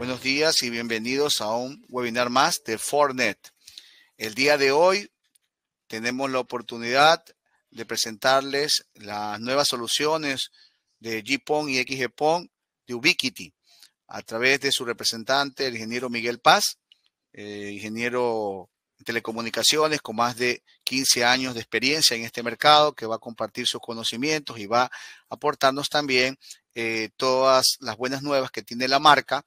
Buenos días y bienvenidos a un webinar más de Fortinet. El día de hoy tenemos la oportunidad de presentarles las nuevas soluciones de GPON y XGPON de Ubiquiti a través de su representante, el ingeniero Miguel Paz, ingeniero en telecomunicaciones con más de 15 años de experiencia en este mercado, que va a compartir sus conocimientos y va a aportarnos también todas las buenas nuevas que tiene la marca,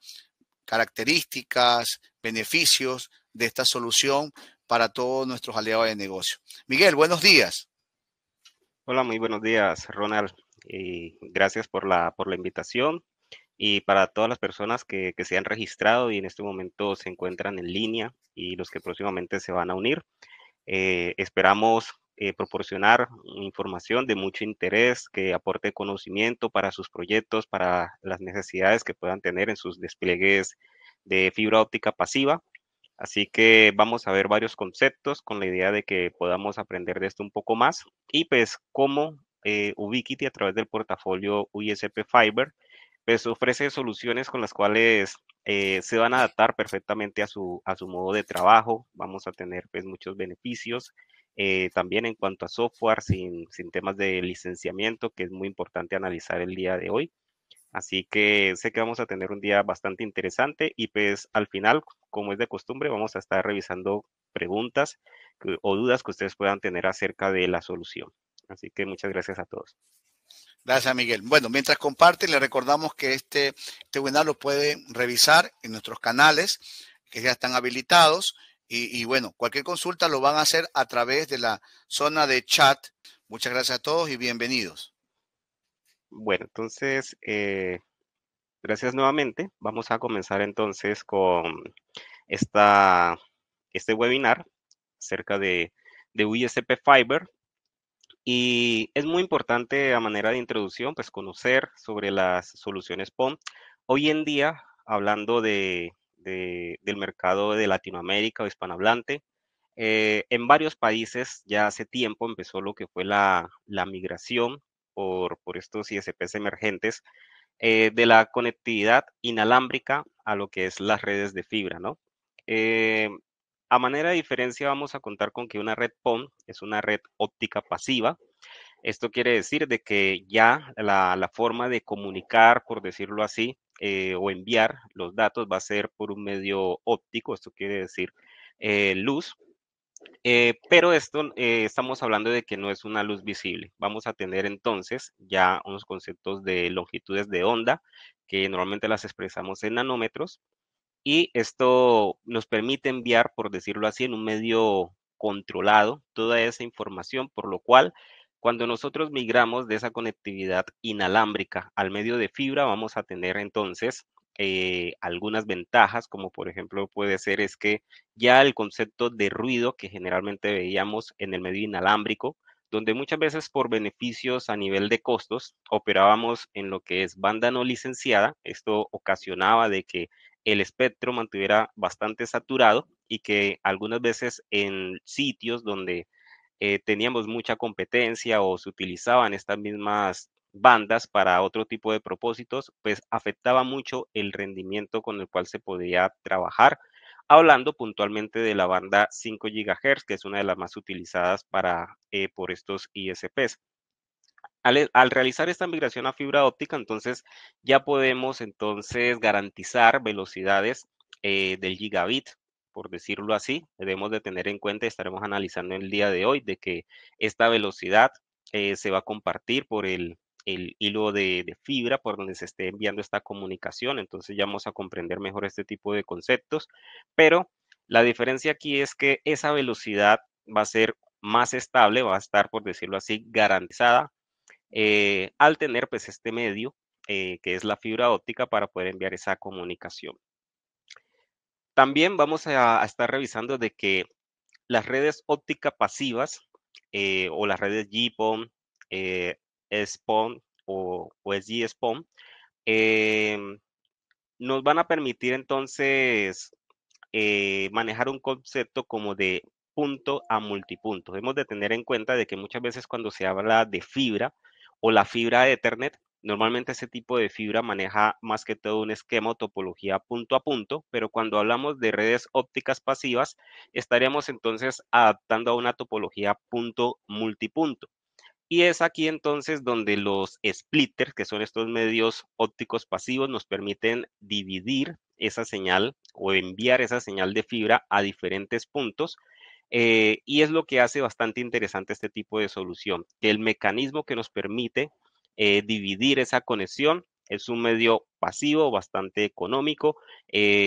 características, beneficios de esta solución para todos nuestros aliados de negocio. Miguel, buenos días. Hola, muy buenos días, Ronald. Gracias por la invitación y para todas las personas que se han registrado y en este momento se encuentran en línea y los que próximamente se van a unir. Esperamos proporcionar información de mucho interés que aporte conocimiento para sus proyectos, para las necesidades que puedan tener en sus despliegues de fibra óptica pasiva. Así que vamos a ver varios conceptos con la idea de que podamos aprender de esto un poco más y pues cómo Ubiquiti a través del portafolio USP Fiber pues ofrece soluciones con las cuales se van a adaptar perfectamente a su modo de trabajo. Vamos a tener pues muchos beneficios también en cuanto a software sin temas de licenciamiento, que es muy importante analizar el día de hoy. Así que sé que vamos a tener un día bastante interesante y pues al final, como es de costumbre, vamos a estar revisando preguntas o dudas que ustedes puedan tener acerca de la solución. Así que muchas gracias a todos. Gracias, Miguel. Bueno, mientras comparten, le recordamos que este webinar lo pueden revisar en nuestros canales que ya están habilitados y bueno, cualquier consulta lo van a hacer a través de la zona de chat. Muchas gracias a todos y bienvenidos. Bueno, entonces, gracias nuevamente. Vamos a comenzar entonces con este webinar acerca de USP Fiber. Y es muy importante a manera de introducción, pues conocer sobre las soluciones PON. Hoy en día, hablando del mercado de Latinoamérica o hispanohablante, en varios países ya hace tiempo empezó lo que fue la migración por estos ISPs emergentes de la conectividad inalámbrica a lo que es las redes de fibra, ¿no? Eh, a manera de diferencia vamos a contar con que una red PON es una red óptica pasiva. Esto quiere decir de que ya la forma de comunicar, por decirlo así, o enviar los datos va a ser por un medio óptico. Esto quiere decir luz. Pero esto estamos hablando de que no es una luz visible. Vamos a tener entonces ya unos conceptos de longitudes de onda que normalmente las expresamos en nanómetros y esto nos permite enviar, por decirlo así, en un medio controlado toda esa información, por lo cual cuando nosotros migramos de esa conectividad inalámbrica al medio de fibra, vamos a tener entonces algunas ventajas, como por ejemplo puede ser es que ya el concepto de ruido que generalmente veíamos en el medio inalámbrico, donde muchas veces por beneficios a nivel de costos operábamos en lo que es banda no licenciada, esto ocasionaba de que el espectro mantuviera bastante saturado y que algunas veces en sitios donde teníamos mucha competencia o se utilizaban estas mismas bandas para otro tipo de propósitos, pues afectaba mucho el rendimiento con el cual se podía trabajar, hablando puntualmente de la banda 5 GHz, que es una de las más utilizadas por estos ISPs. Al realizar esta migración a fibra óptica, entonces ya podemos entonces garantizar velocidades del gigabit, por decirlo así. Debemos de tener en cuenta, estaremos analizando el día de hoy, de que esta velocidad se va a compartir por el hilo de fibra por donde se esté enviando esta comunicación. Entonces ya vamos a comprender mejor este tipo de conceptos. Pero la diferencia aquí es que esa velocidad va a ser más estable, va a estar, por decirlo así, garantizada al tener pues este medio que es la fibra óptica para poder enviar esa comunicación. También vamos a estar revisando de que las redes ópticas pasivas o las redes GPON, SPON o SG-SPON nos van a permitir entonces manejar un concepto como de punto a multipunto. Debemos de tener en cuenta de que muchas veces cuando se habla de fibra o la fibra Ethernet, Normalmente ese tipo de fibra maneja más que todo un esquema o topología punto a punto, pero cuando hablamos de redes ópticas pasivas, estaríamos entonces adaptando a una topología punto multipunto. Y es aquí entonces donde los splitters, que son estos medios ópticos pasivos, nos permiten dividir esa señal o enviar esa señal de fibra a diferentes puntos. Y es lo que hace bastante interesante este tipo de solución, que el mecanismo que nos permite dividir esa conexión es un medio pasivo bastante económico,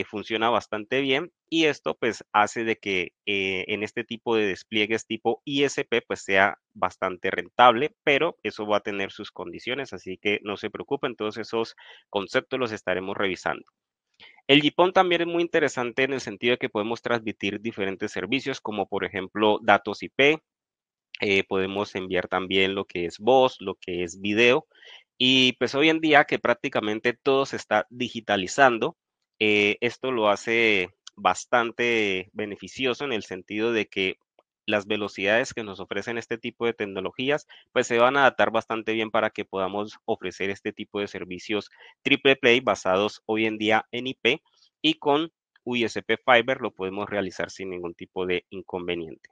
funciona bastante bien y esto pues hace de que en este tipo de despliegues tipo ISP pues sea bastante rentable, pero eso va a tener sus condiciones, así que no se preocupen, todos esos conceptos los estaremos revisando. El GPON también es muy interesante en el sentido de que podemos transmitir diferentes servicios como por ejemplo datos IP, podemos enviar también lo que es voz, lo que es video. Y pues hoy en día que prácticamente todo se está digitalizando, esto lo hace bastante beneficioso en el sentido de que las velocidades que nos ofrecen este tipo de tecnologías, pues se van a adaptar bastante bien para que podamos ofrecer este tipo de servicios triple play basados hoy en día en IP y con USP Fiber lo podemos realizar sin ningún tipo de inconveniente.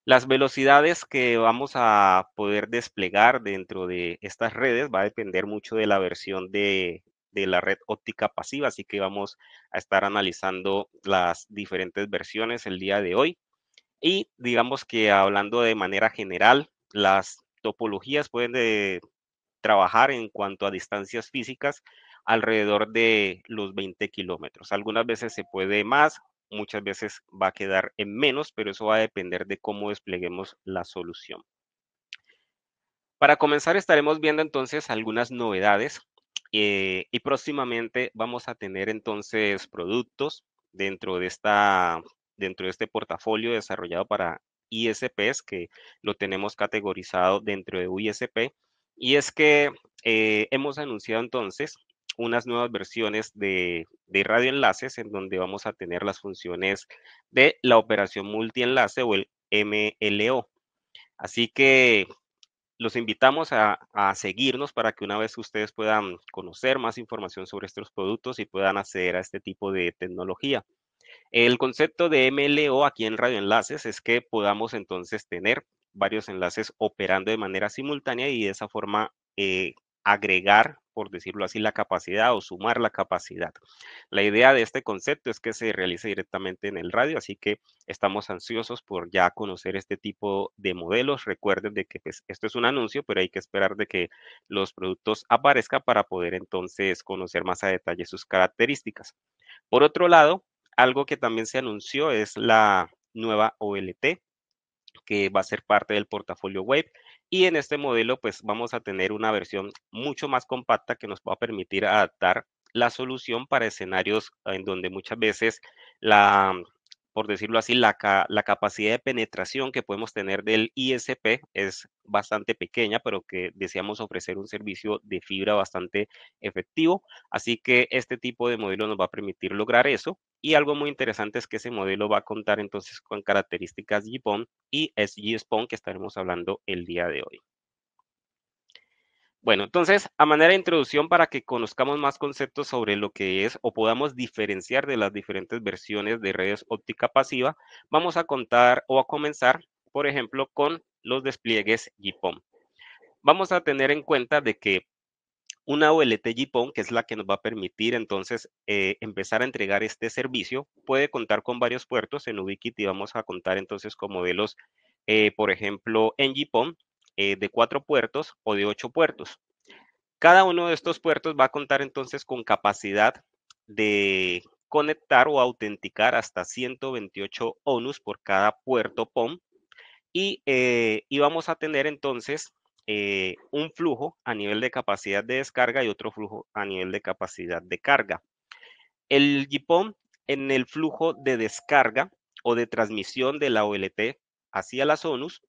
Las velocidades que vamos a poder desplegar dentro de estas redes va a depender mucho de la versión de la red óptica pasiva, así que vamos a estar analizando las diferentes versiones el día de hoy. Y digamos que hablando de manera general, las topologías pueden trabajar en cuanto a distancias físicas alrededor de los 20 kilómetros. Algunas veces se puede más, muchas veces va a quedar en menos, pero eso va a depender de cómo despleguemos la solución. Para comenzar estaremos viendo entonces algunas novedades y próximamente vamos a tener entonces productos dentro de dentro de este portafolio desarrollado para ISPs que lo tenemos categorizado dentro de UISP. Y es que hemos anunciado entonces unas nuevas versiones de radioenlaces en donde vamos a tener las funciones de la operación multienlace o el MLO. Así que los invitamos a seguirnos para que una vez ustedes puedan conocer más información sobre estos productos y puedan acceder a este tipo de tecnología. El concepto de MLO aquí en radioenlaces es que podamos entonces tener varios enlaces operando de manera simultánea y de esa forma agregar, por decirlo así, la capacidad o sumar la capacidad. La idea de este concepto es que se realice directamente en el radio, así que estamos ansiosos por ya conocer este tipo de modelos. Recuerden de que pues, esto es un anuncio, pero hay que esperar de que los productos aparezcan para poder entonces conocer más a detalle sus características. Por otro lado, algo que también se anunció es la nueva OLT, que va a ser parte del portafolio web. Y en este modelo, pues vamos a tener una versión mucho más compacta que nos va a permitir adaptar la solución para escenarios en donde muchas veces por decirlo así, la capacidad de penetración que podemos tener del ISP es bastante pequeña, pero que deseamos ofrecer un servicio de fibra bastante efectivo. Así que este tipo de modelo nos va a permitir lograr eso. Y algo muy interesante es que ese modelo va a contar entonces con características GPON y SG-SPON que estaremos hablando el día de hoy. Bueno, entonces, a manera de introducción para que conozcamos más conceptos sobre lo que es o podamos diferenciar de las diferentes versiones de redes óptica pasiva, vamos a contar o a comenzar, por ejemplo, con los despliegues GPON. Vamos a tener en cuenta de que una OLT GPON, que es la que nos va a permitir entonces empezar a entregar este servicio, puede contar con varios puertos. En Ubiquiti vamos a contar entonces con modelos, por ejemplo, en GPON de 4 puertos o de 8 puertos. Cada uno de estos puertos va a contar entonces con capacidad de conectar o autenticar hasta 128 ONUs por cada puerto PON y vamos a tener entonces un flujo a nivel de capacidad de descarga y otro flujo a nivel de capacidad de carga. El GPON en el flujo de descarga o de transmisión de la OLT hacia las ONUs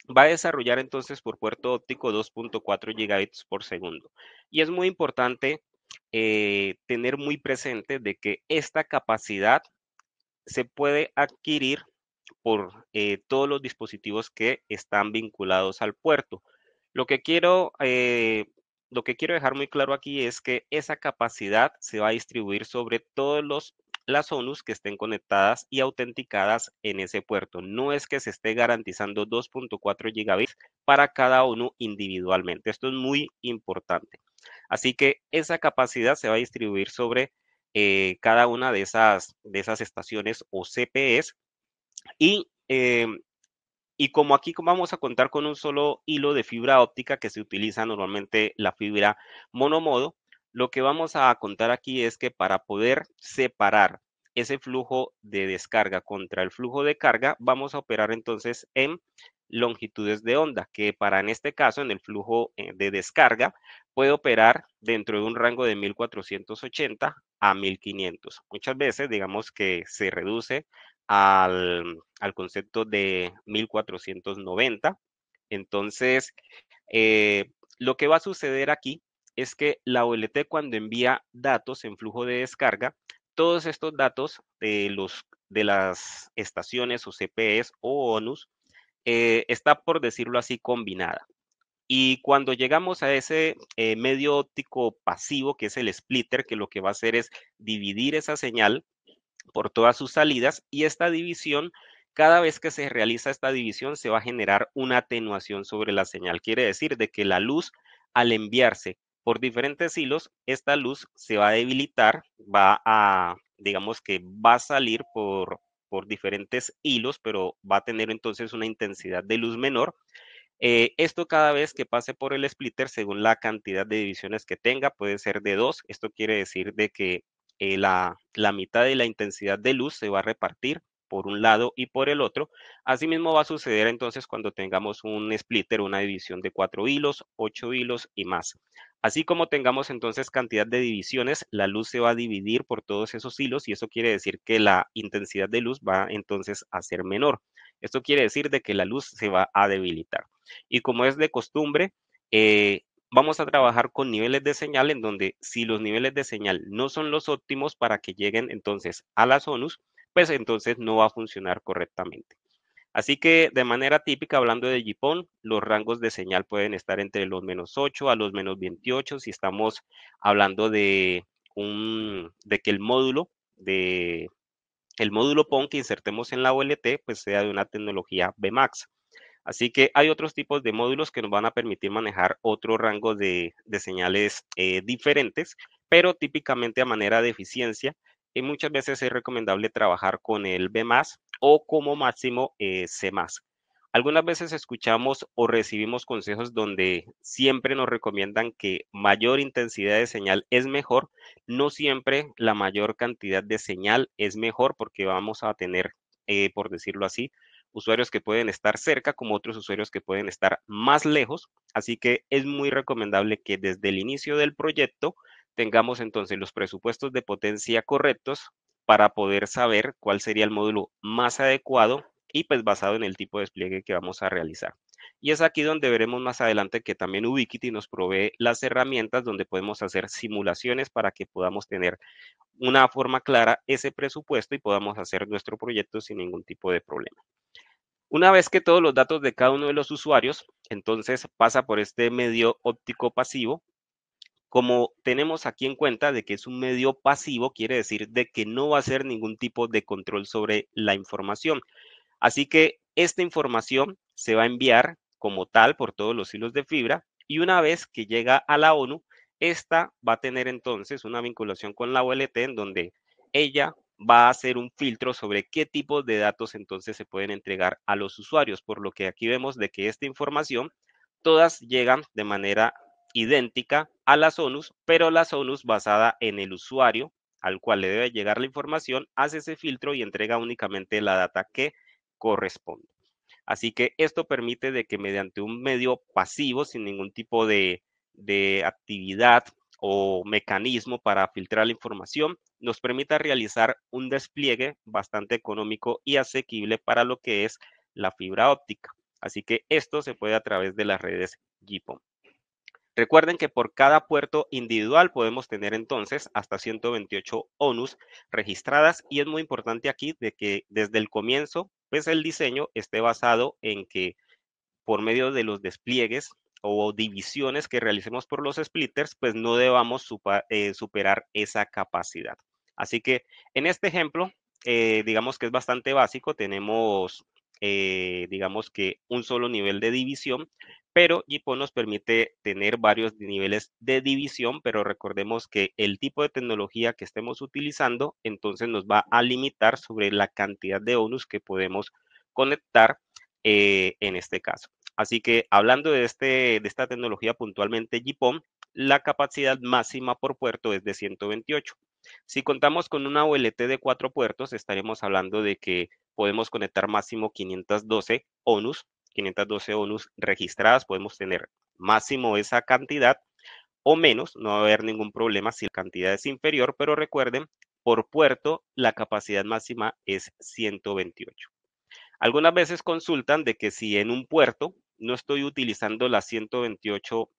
va a desarrollar entonces por puerto óptico 2.4 gigabits por segundo. Y es muy importante tener muy presente de que esta capacidad se puede adquirir por todos los dispositivos que están vinculados al puerto. Lo que quiero lo que quiero dejar muy claro aquí es que esa capacidad se va a distribuir sobre todos las ONUs que estén conectadas y autenticadas en ese puerto. No es que se esté garantizando 2.4 gigabits para cada ONU individualmente. Esto es muy importante. Así que esa capacidad se va a distribuir sobre cada una de esas estaciones o CPEs y y como aquí vamos a contar con un solo hilo de fibra óptica que se utiliza normalmente la fibra monomodo, lo que vamos a contar aquí es que para poder separar ese flujo de descarga contra el flujo de carga, vamos a operar entonces en longitudes de onda, que para en este caso, en el flujo de descarga, puede operar dentro de un rango de 1480 a 1500. Muchas veces, digamos que se reduce al concepto de 1490. Entonces, lo que va a suceder aquí es que la OLT cuando envía datos en flujo de descarga, todos estos datos de las estaciones o CPEs o ONUs está, por decirlo así, combinada. Y cuando llegamos a ese medio óptico pasivo, que es el splitter, que lo que va a hacer es dividir esa señal por todas sus salidas y esta división, cada vez que se realiza esta división, se va a generar una atenuación sobre la señal. Quiere decir de que la luz, al enviarse por diferentes hilos, esta luz se va a debilitar, digamos que va a salir por diferentes hilos, pero va a tener entonces una intensidad de luz menor. Esto cada vez que pase por el splitter, según la cantidad de divisiones que tenga, puede ser de 2. Esto quiere decir de que la mitad de la intensidad de luz se va a repartir por un lado y por el otro. Asimismo va a suceder entonces cuando tengamos un splitter, una división de 4 hilos, 8 hilos y más. Así como tengamos entonces cantidad de divisiones, la luz se va a dividir por todos esos hilos y eso quiere decir que la intensidad de luz va entonces a ser menor. Esto quiere decir de que la luz se va a debilitar. Y como es de costumbre, vamos a trabajar con niveles de señal en donde si los niveles de señal no son los óptimos para que lleguen entonces a las ONUs, pues entonces no va a funcionar correctamente. Así que de manera típica, hablando de GPON, los rangos de señal pueden estar entre los -8 a los -28 si estamos hablando de que el módulo PON que insertemos en la OLT pues sea de una tecnología BMAX. Así que hay otros tipos de módulos que nos van a permitir manejar otro rango de señales diferentes, pero típicamente a manera de eficiencia. Y muchas veces es recomendable trabajar con el B+, o como máximo C+. Algunas veces escuchamos o recibimos consejos donde siempre nos recomiendan que mayor intensidad de señal es mejor. No siempre la mayor cantidad de señal es mejor porque vamos a tener, por decirlo así, usuarios que pueden estar cerca como otros usuarios que pueden estar más lejos. Así que es muy recomendable que desde el inicio del proyecto tengamos entonces los presupuestos de potencia correctos para poder saber cuál sería el módulo más adecuado y pues basado en el tipo de despliegue que vamos a realizar. Y es aquí donde veremos más adelante que también Ubiquiti nos provee las herramientas donde podemos hacer simulaciones para que podamos tener una forma clara ese presupuesto y podamos hacer nuestro proyecto sin ningún tipo de problema. Una vez que todos los datos de cada uno de los usuarios, entonces pasa por este medio óptico pasivo. Como tenemos aquí en cuenta de que es un medio pasivo, quiere decir de que no va a hacer ningún tipo de control sobre la información. Así que esta información se va a enviar como tal por todos los hilos de fibra y una vez que llega a la ONU, esta va a tener entonces una vinculación con la OLT en donde ella va a hacer un filtro sobre qué tipos de datos entonces se pueden entregar a los usuarios, por lo que aquí vemos de que esta información todas llegan de manera idéntica a las ONUs, pero las ONUs basada en el usuario al cual le debe llegar la información, hace ese filtro y entrega únicamente la data que corresponde. Así que esto permite de que mediante un medio pasivo, sin ningún tipo de actividad o mecanismo para filtrar la información, nos permita realizar un despliegue bastante económico y asequible para lo que es la fibra óptica. Así que esto se puede a través de las redes GPON. Recuerden que por cada puerto individual podemos tener entonces hasta 128 ONUs registradas y es muy importante aquí de que desde el comienzo pues el diseño esté basado en que por medio de los despliegues o divisiones que realicemos por los splitters, pues no debamos superar esa capacidad. Así que en este ejemplo, digamos que es bastante básico, tenemos, digamos que un solo nivel de división, pero JIPO nos permite tener varios niveles de división, pero recordemos que el tipo de tecnología que estemos utilizando, entonces nos va a limitar sobre la cantidad de ONUs que podemos conectar en este caso. Así que hablando de esta tecnología puntualmente GPON, la capacidad máxima por puerto es de 128. Si contamos con una OLT de 4 puertos, estaremos hablando de que podemos conectar máximo 512 ONUs registradas, podemos tener máximo esa cantidad o menos, no va a haber ningún problema si la cantidad es inferior, pero recuerden, por puerto la capacidad máxima es 128. Algunas veces consultan de que si en un puerto no estoy utilizando las 128,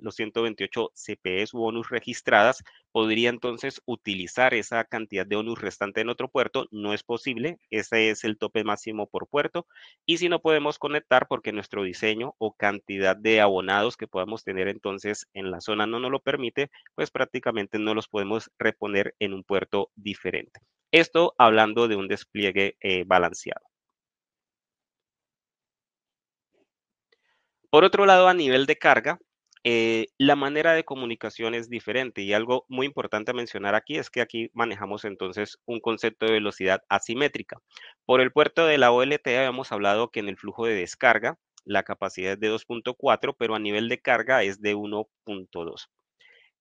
los 128 CPEs u ONUs registradas, podría entonces utilizar esa cantidad de ONUs restante en otro puerto. No es posible, ese es el tope máximo por puerto. Y si no podemos conectar porque nuestro diseño o cantidad de abonados que podamos tener entonces en la zona no nos lo permite, pues prácticamente no los podemos reponer en un puerto diferente. Esto hablando de un despliegue balanceado. Por otro lado, a nivel de carga, la manera de comunicación es diferente y algo muy importante a mencionar aquí es que aquí manejamos entonces un concepto de velocidad asimétrica. Por el puerto de la OLT habíamos hablado que en el flujo de descarga la capacidad es de 2.4, pero a nivel de carga es de 1.2.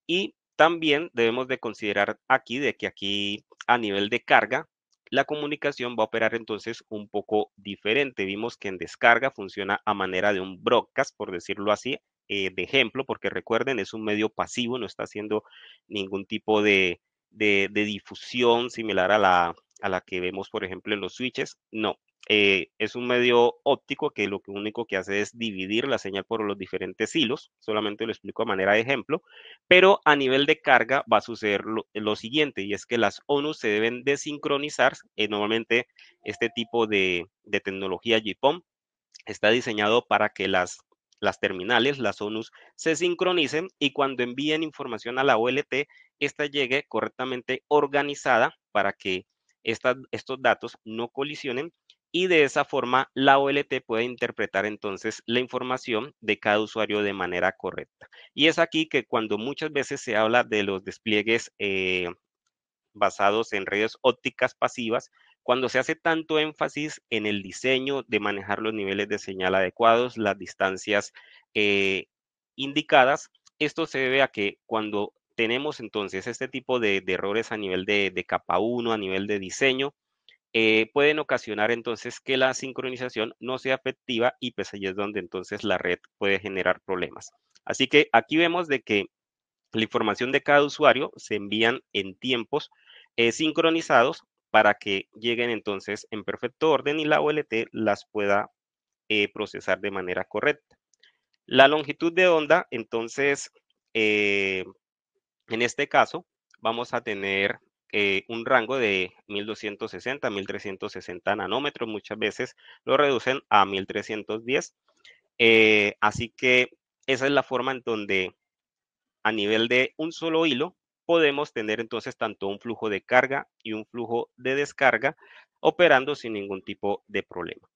Y también debemos de considerar aquí de que aquí a nivel de carga, la comunicación va a operar entonces un poco diferente. Vimos que en descarga funciona a manera de un broadcast, por decirlo así, de ejemplo, porque recuerden, es un medio pasivo, no está haciendo ningún tipo de difusión similar a la que vemos, por ejemplo, en los switches. No, es un medio óptico que lo único que hace es dividir la señal por los diferentes hilos. Solamente lo explico a manera de ejemplo. Pero a nivel de carga va a suceder lo siguiente, y es que las ONUs se deben desincronizar. Normalmente este tipo de tecnología GPON está diseñado para que las terminales, las ONUs, se sincronicen y cuando envíen información a la OLT, esta llegue correctamente organizada para que estos datos no colisionen y de esa forma la OLT puede interpretar entonces la información de cada usuario de manera correcta. Y es aquí que cuando muchas veces se habla de los despliegues basados en redes ópticas pasivas, cuando se hace tanto énfasis en el diseño de manejar los niveles de señal adecuados, las distancias eh, indicadas, esto se debe a que cuando tenemos entonces este tipo de errores a nivel de capa 1, a nivel de diseño, pueden ocasionar entonces que la sincronización no sea efectiva y pues ahí es donde entonces la red puede generar problemas. Así que aquí vemos de que la información de cada usuario se envían en tiempos sincronizados para que lleguen entonces en perfecto orden y la OLT las pueda procesar de manera correcta. La longitud de onda, entonces, en este caso, vamos a tener un rango de 1260 a 1360 nanómetros. Muchas veces lo reducen a 1310. Así que esa es la forma en donde a nivel de un solo hilo, podemos tener entonces tanto un flujo de carga y un flujo de descarga operando sin ningún tipo de problema.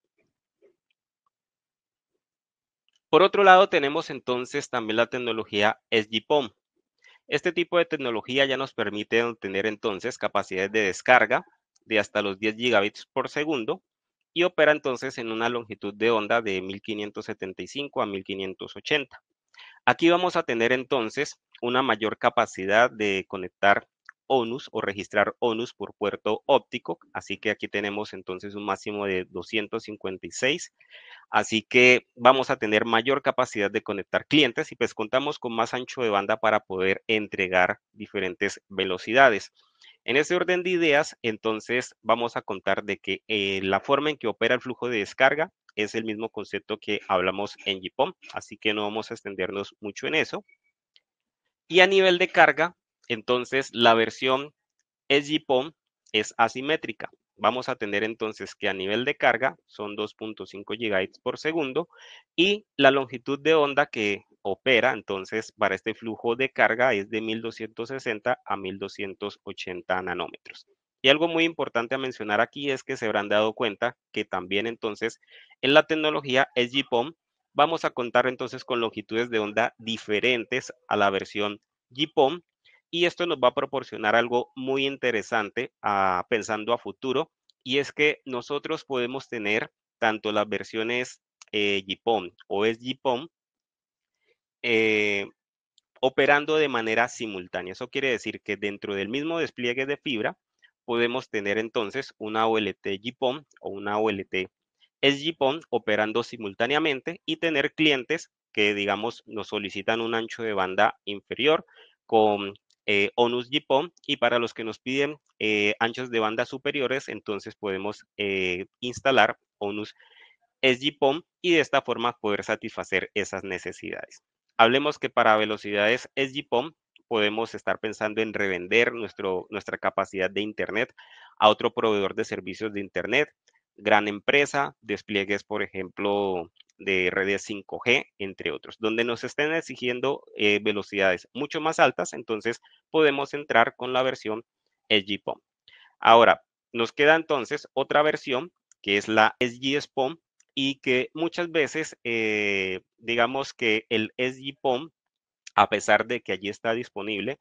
Por otro lado, tenemos entonces también la tecnología SGPON. Este tipo de tecnología ya nos permite tener entonces capacidades de descarga de hasta los 10 gigabits por segundo y opera entonces en una longitud de onda de 1575 a 1580. Aquí vamos a tener entonces una mayor capacidad de conectar ONUs o registrar ONUs por puerto óptico. Así que aquí tenemos entonces un máximo de 256. Así que vamos a tener mayor capacidad de conectar clientes y pues contamos con más ancho de banda para poder entregar diferentes velocidades. En ese orden de ideas, entonces vamos a contar de que la forma en que opera el flujo de descarga es el mismo concepto que hablamos en GPON, así que no vamos a extendernos mucho en eso. Y a nivel de carga, entonces la versión SGPON es asimétrica. vamos a tener entonces que a nivel de carga son 2.5 gigabytes por segundo y la longitud de onda que opera entonces para este flujo de carga es de 1260 a 1280 nanómetros. Y algo muy importante a mencionar aquí es que se habrán dado cuenta que también entonces en la tecnología SGPON vamos a contar entonces con longitudes de onda diferentes a la versión GPON y esto nos va a proporcionar algo muy interesante pensando a futuro y es que nosotros podemos tener tanto las versiones GPON o SGPON eh, operando de manera simultánea. Eso quiere decir que dentro del mismo despliegue de fibra podemos tener entonces una OLT GPON o una OLT SGPON operando simultáneamente y tener clientes que, digamos, nos solicitan un ancho de banda inferior con ONUS GPON y para los que nos piden anchos de banda superiores, entonces podemos instalar ONUS SGPON y de esta forma poder satisfacer esas necesidades. Hablemos que para velocidades SGPON podemos estar pensando en revender nuestra capacidad de Internet a otro proveedor de servicios de Internet, gran empresa, despliegues, por ejemplo, de redes 5G, entre otros, donde nos estén exigiendo velocidades mucho más altas, entonces podemos entrar con la versión SGPON. Ahora, nos queda entonces otra versión que es la SGSPON y que muchas veces, digamos que el SGPON, a pesar de que allí está disponible,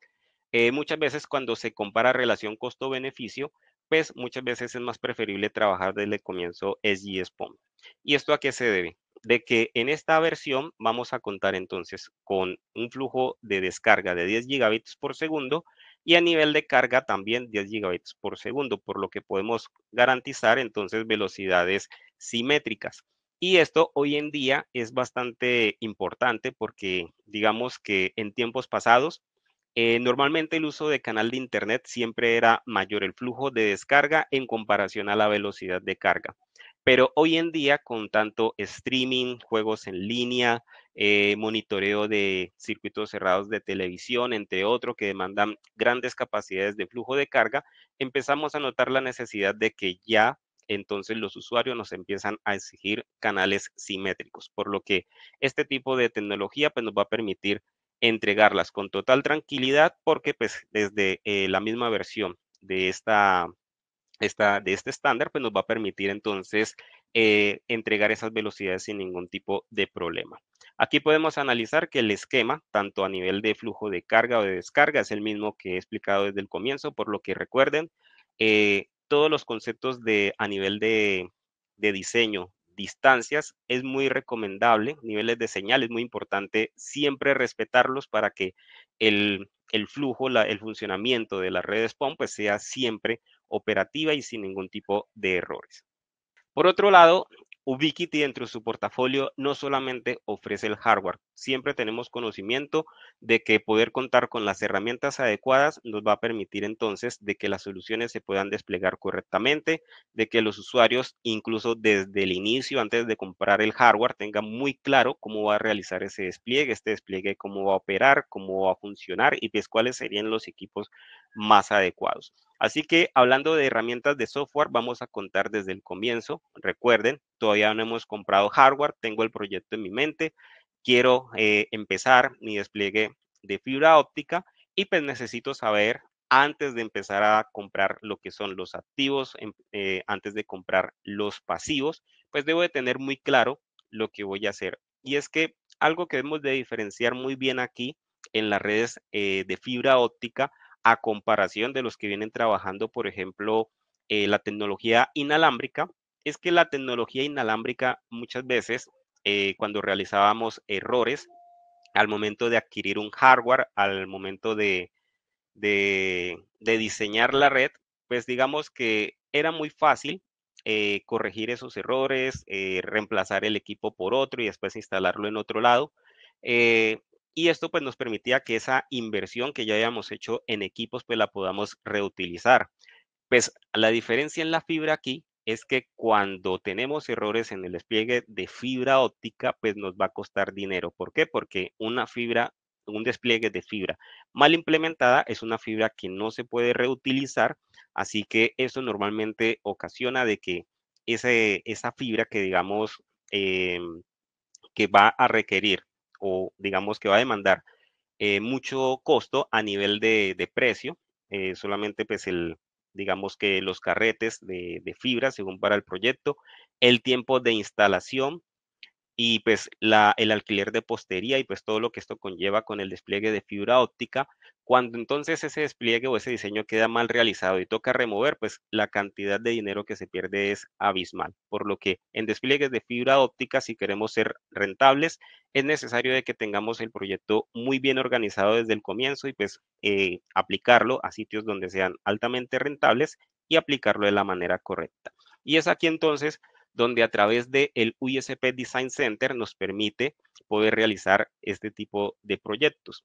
muchas veces cuando se compara relación costo-beneficio, pues muchas veces es más preferible trabajar desde el comienzo SGSPON. ¿Y esto a qué se debe? De que en esta versión vamos a contar entonces con un flujo de descarga de 10 gigabits por segundo y a nivel de carga también 10 gigabits por segundo, por lo que podemos garantizar entonces velocidades simétricas. Y esto hoy en día es bastante importante porque digamos que en tiempos pasados normalmente el uso de canal de Internet siempre era mayor el flujo de descarga en comparación a la velocidad de carga. Pero hoy en día, con tanto streaming, juegos en línea, monitoreo de circuitos cerrados de televisión, entre otros, que demandan grandes capacidades de flujo de carga, empezamos a notar la necesidad de que ya entonces los usuarios nos empiezan a exigir canales simétricos, por lo que este tipo de tecnología pues, nos va a permitir entregarlas con total tranquilidad porque pues desde la misma versión de de este estándar pues nos va a permitir entonces entregar esas velocidades sin ningún tipo de problema. Aquí podemos analizar que el esquema, tanto a nivel de flujo de carga o de descarga, es el mismo que he explicado desde el comienzo, por lo que recuerden, todos los conceptos a nivel de diseño, distancias, es muy recomendable, niveles de señal, es muy importante siempre respetarlos para que el flujo, el funcionamiento de las redes PON, pues sea siempre operativa y sin ningún tipo de errores. Por otro lado, Ubiquiti dentro de su portafolio no solamente ofrece el hardware, siempre tenemos conocimiento de que poder contar con las herramientas adecuadas nos va a permitir entonces de que las soluciones se puedan desplegar correctamente, de que los usuarios incluso desde el inicio, antes de comprar el hardware, tengan muy claro cómo va a realizar ese despliegue, este despliegue cómo va a operar, cómo va a funcionar y pues cuáles serían los equipos más adecuados. Así que hablando de herramientas de software, vamos a contar desde el comienzo. Recuerden, todavía no hemos comprado hardware, tengo el proyecto en mi mente, quiero empezar mi despliegue de fibra óptica y pues necesito saber antes de empezar a comprar lo que son los activos, antes de comprar los pasivos, pues debo de tener muy claro lo que voy a hacer. Y es que algo que debemos de diferenciar muy bien aquí en las redes de fibra óptica a comparación de los que vienen trabajando, por ejemplo, la tecnología inalámbrica, es que la tecnología inalámbrica muchas veces, cuando realizábamos errores al momento de adquirir un hardware, al momento de diseñar la red, pues digamos que era muy fácil corregir esos errores, reemplazar el equipo por otro y después instalarlo en otro lado. Eh, y esto pues nos permitía que esa inversión que ya habíamos hecho en equipos pues la podamos reutilizar. Pues la diferencia en la fibra aquí es que cuando tenemos errores en el despliegue de fibra óptica, pues nos va a costar dinero. ¿Por qué? Porque una fibra un despliegue de fibra mal implementada es una fibra que no se puede reutilizar, así que eso normalmente ocasiona de que esa fibra que digamos que va a requerir o digamos que va a demandar mucho costo a nivel de precio, solamente pues digamos que los carretes de fibra según para el proyecto, el tiempo de instalación y pues el alquiler de postería y pues todo lo que esto conlleva con el despliegue de fibra óptica. Cuando entonces ese despliegue o ese diseño queda mal realizado y toca remover, pues la cantidad de dinero que se pierde es abismal. Por lo que en despliegues de fibra óptica, si queremos ser rentables, es necesario de que tengamos el proyecto muy bien organizado desde el comienzo y pues aplicarlo a sitios donde sean altamente rentables y aplicarlo de la manera correcta. Y es aquí entonces donde a través del USP Design Center nos permite poder realizar este tipo de proyectos.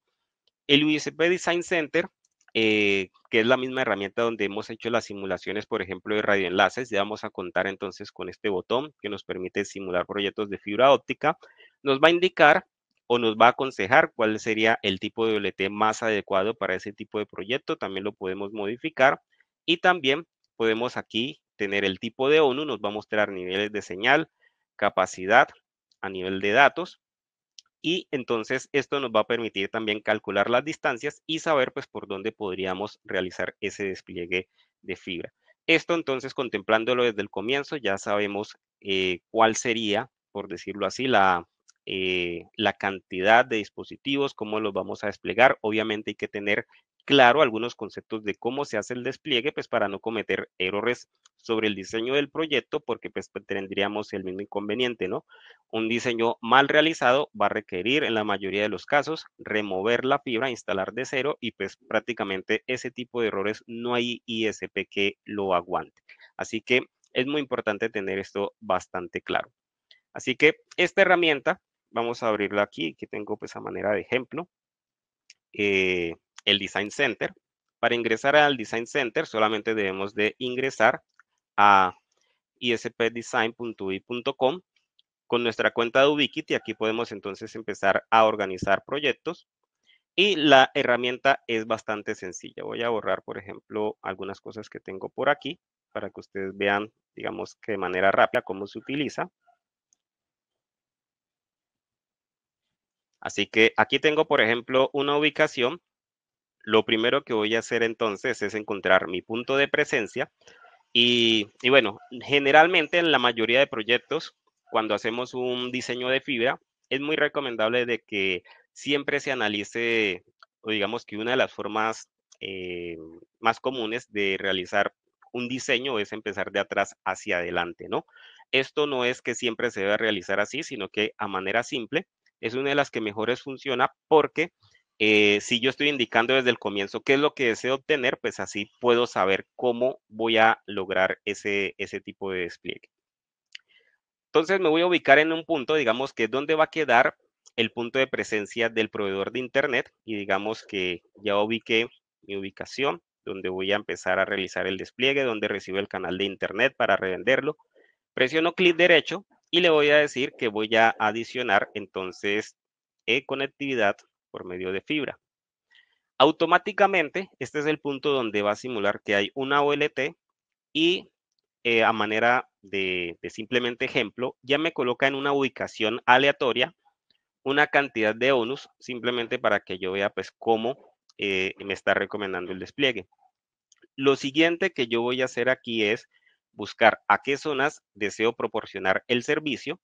El USP Design Center, que es la misma herramienta donde hemos hecho las simulaciones, por ejemplo, de radioenlaces, ya vamos a contar entonces con este botón que nos permite simular proyectos de fibra óptica, nos va a indicar o nos va a aconsejar cuál sería el tipo de OLT más adecuado para ese tipo de proyecto, también lo podemos modificar y también podemos aquí tener el tipo de ONU, nos va a mostrar niveles de señal, capacidad a nivel de datos y entonces esto nos va a permitir también calcular las distancias y saber pues por dónde podríamos realizar ese despliegue de fibra. Esto entonces contemplándolo desde el comienzo ya sabemos cuál sería, por decirlo así, la cantidad de dispositivos, cómo los vamos a desplegar. Obviamente hay que tener claro algunos conceptos de cómo se hace el despliegue, pues para no cometer errores sobre el diseño del proyecto, porque pues tendríamos el mismo inconveniente, ¿no? Un diseño mal realizado va a requerir en la mayoría de los casos remover la fibra, instalar de cero y pues prácticamente ese tipo de errores no hay ISP que lo aguante. Así que es muy importante tener esto bastante claro. Así que esta herramienta, vamos a abrirla aquí, que tengo pues a manera de ejemplo, el Design Center. Para ingresar al Design Center solamente debemos de ingresar a ispdesign.ui.com con nuestra cuenta de Ubiquiti. Aquí podemos entonces empezar a organizar proyectos y la herramienta es bastante sencilla. Voy a borrar, por ejemplo, algunas cosas que tengo por aquí para que ustedes vean, digamos que de manera rápida cómo se utiliza. Así que aquí tengo, por ejemplo, una ubicación. Lo primero que voy a hacer entonces es encontrar mi punto de presencia y bueno, generalmente en la mayoría de proyectos, cuando hacemos un diseño de fibra, es muy recomendable de que siempre se analice, o digamos que una de las formas más comunes de realizar un diseño es empezar de atrás hacia adelante, ¿no? Esto no es que siempre se deba realizar así, sino que a manera simple es una de las que mejores funciona porque si yo estoy indicando desde el comienzo qué es lo que deseo obtener, pues así puedo saber cómo voy a lograr ese tipo de despliegue. Entonces me voy a ubicar en un punto, digamos que es donde va a quedar el punto de presencia del proveedor de Internet y digamos que ya ubiqué mi ubicación, donde voy a empezar a realizar el despliegue, donde recibo el canal de Internet para revenderlo. Presiono clic derecho y le voy a decir que voy a adicionar entonces conectividad por medio de fibra. Automáticamente, este es el punto donde va a simular que hay una OLT y a manera de simplemente ejemplo, ya me coloca en una ubicación aleatoria una cantidad de ONUs simplemente para que yo vea pues cómo me está recomendando el despliegue. Lo siguiente que yo voy a hacer aquí es buscar a qué zonas deseo proporcionar el servicio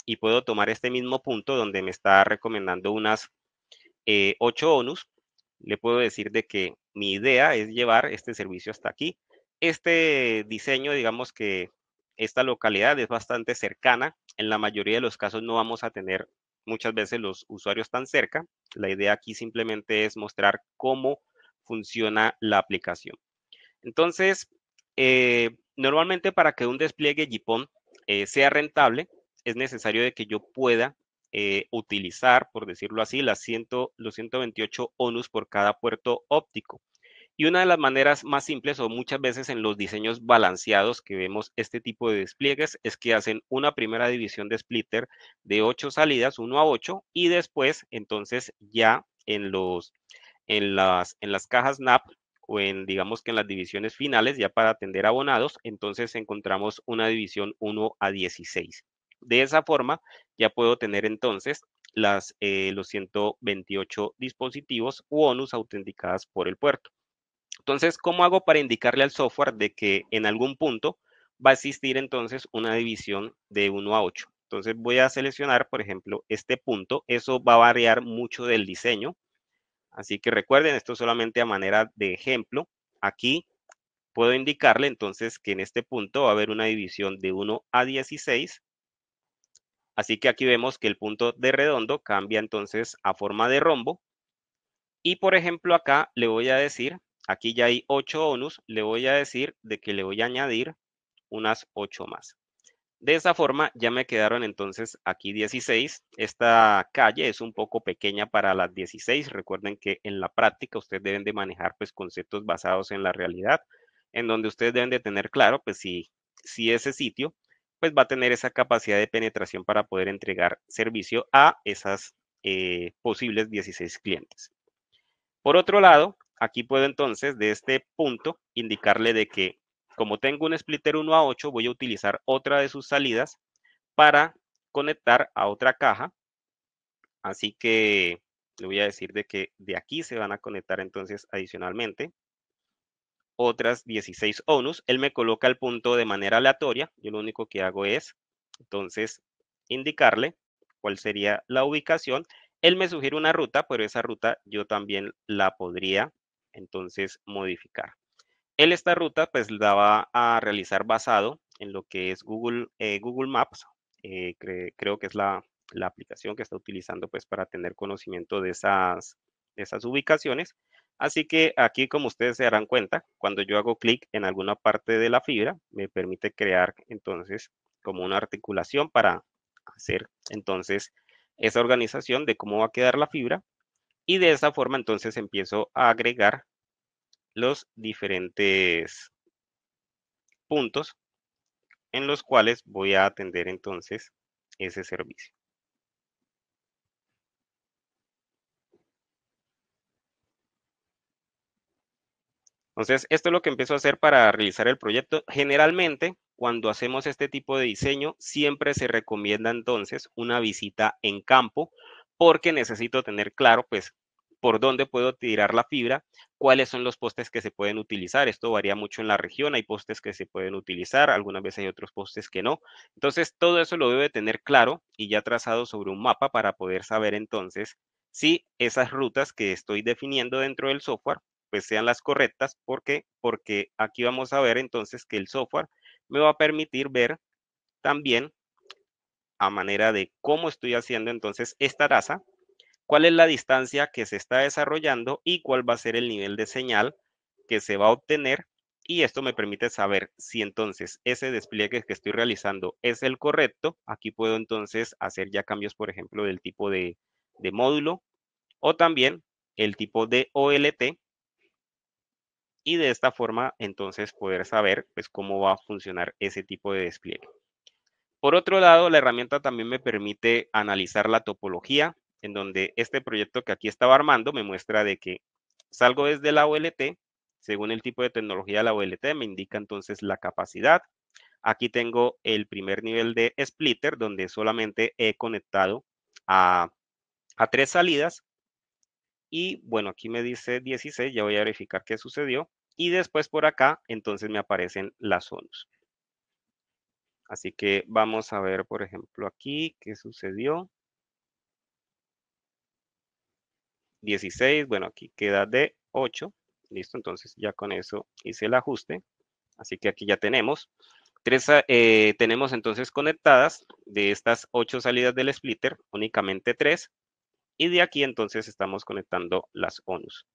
y puedo tomar este mismo punto donde me está recomendando unas 8 ONUs. Le puedo decir de que mi idea es llevar este servicio hasta aquí. Este diseño, digamos que esta localidad es bastante cercana. En la mayoría de los casos no vamos a tener muchas veces los usuarios tan cerca. La idea aquí simplemente es mostrar cómo funciona la aplicación. Entonces, normalmente para que un despliegue GPON sea rentable, es necesario de que yo pueda utilizar, por decirlo así, los 128 ONUs por cada puerto óptico. Y una de las maneras más simples o muchas veces en los diseños balanceados que vemos este tipo de despliegues es que hacen una primera división de splitter de 8 salidas, 1 a 8, y después entonces ya en las cajas NAP o digamos que en las divisiones finales, ya para atender abonados, entonces encontramos una división 1 a 16. De esa forma, ya puedo tener entonces los 128 dispositivos u ONUs autenticadas por el puerto. Entonces, ¿cómo hago para indicarle al software de que en algún punto va a existir entonces una división de 1 a 8? Entonces voy a seleccionar, por ejemplo, este punto. Eso va a variar mucho del diseño. Así que recuerden, esto solamente a manera de ejemplo. Aquí puedo indicarle entonces que en este punto va a haber una división de 1 a 16. Así que aquí vemos que el punto de redondo cambia entonces a forma de rombo. Y por ejemplo acá le voy a decir, aquí ya hay 8 ONUs, le voy a decir de que le voy a añadir unas 8 más. De esa forma ya me quedaron entonces aquí 16. Esta calle es un poco pequeña para las 16. Recuerden que en la práctica ustedes deben de manejar pues conceptos basados en la realidad, en donde ustedes deben de tener claro pues si ese sitio pues va a tener esa capacidad de penetración para poder entregar servicio a esas posibles 16 clientes. Por otro lado, aquí puedo entonces de este punto indicarle de que como tengo un splitter 1 a 8, voy a utilizar otra de sus salidas para conectar a otra caja. Así que le voy a decir de que de aquí se van a conectar entonces adicionalmente otras 16 ONUs. Él me coloca el punto de manera aleatoria. Yo lo único que hago es entonces indicarle cuál sería la ubicación. Él me sugiere una ruta, pero esa ruta yo también la podría entonces modificar. Él esta ruta pues la va a realizar basado en lo que es Google Maps. Creo que es la aplicación que está utilizando pues para tener conocimiento de esas ubicaciones. Así que aquí, como ustedes se darán cuenta, cuando yo hago clic en alguna parte de la fibra, me permite crear entonces como una articulación para hacer entonces esa organización de cómo va a quedar la fibra. Y de esa forma entonces empiezo a agregar los diferentes puntos en los cuales voy a atender entonces ese servicio. Entonces, esto es lo que empiezo a hacer para realizar el proyecto. Generalmente, cuando hacemos este tipo de diseño, siempre se recomienda entonces una visita en campo porque necesito tener claro, pues, por dónde puedo tirar la fibra, cuáles son los postes que se pueden utilizar. Esto varía mucho en la región, hay postes que se pueden utilizar, algunas veces hay otros postes que no. Entonces, todo eso lo debe tener claro y ya trazado sobre un mapa para poder saber entonces si esas rutas que estoy definiendo dentro del software pues sean las correctas. ¿Por qué? Porque aquí vamos a ver entonces que el software me va a permitir ver también a manera de cómo estoy haciendo entonces esta traza, cuál es la distancia que se está desarrollando y cuál va a ser el nivel de señal que se va a obtener. Y esto me permite saber si entonces ese despliegue que estoy realizando es el correcto. Aquí puedo entonces hacer ya cambios, por ejemplo, del tipo de módulo o también el tipo de OLT, y de esta forma entonces poder saber pues cómo va a funcionar ese tipo de despliegue. Por otro lado, la herramienta también me permite analizar la topología, en donde este proyecto que aquí estaba armando me muestra de que salgo desde la OLT, según el tipo de tecnología de la OLT me indica entonces la capacidad. Aquí tengo el primer nivel de splitter, donde solamente he conectado a 3 salidas. Y bueno, aquí me dice 16, ya voy a verificar qué sucedió. Y después por acá, entonces me aparecen las zonas. Así que vamos a ver, por ejemplo, aquí qué sucedió. 16, bueno, aquí queda de 8. Listo, entonces ya con eso hice el ajuste. Así que aquí ya tenemos. Tenemos entonces conectadas de estas 8 salidas del splitter, únicamente 3. Y de aquí entonces estamos conectando las ONUs.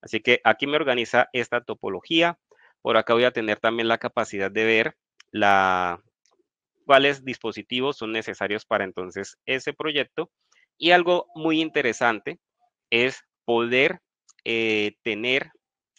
Así que aquí me organiza esta topología. Por acá voy a tener también la capacidad de ver cuáles dispositivos son necesarios para entonces ese proyecto. Y algo muy interesante es poder tener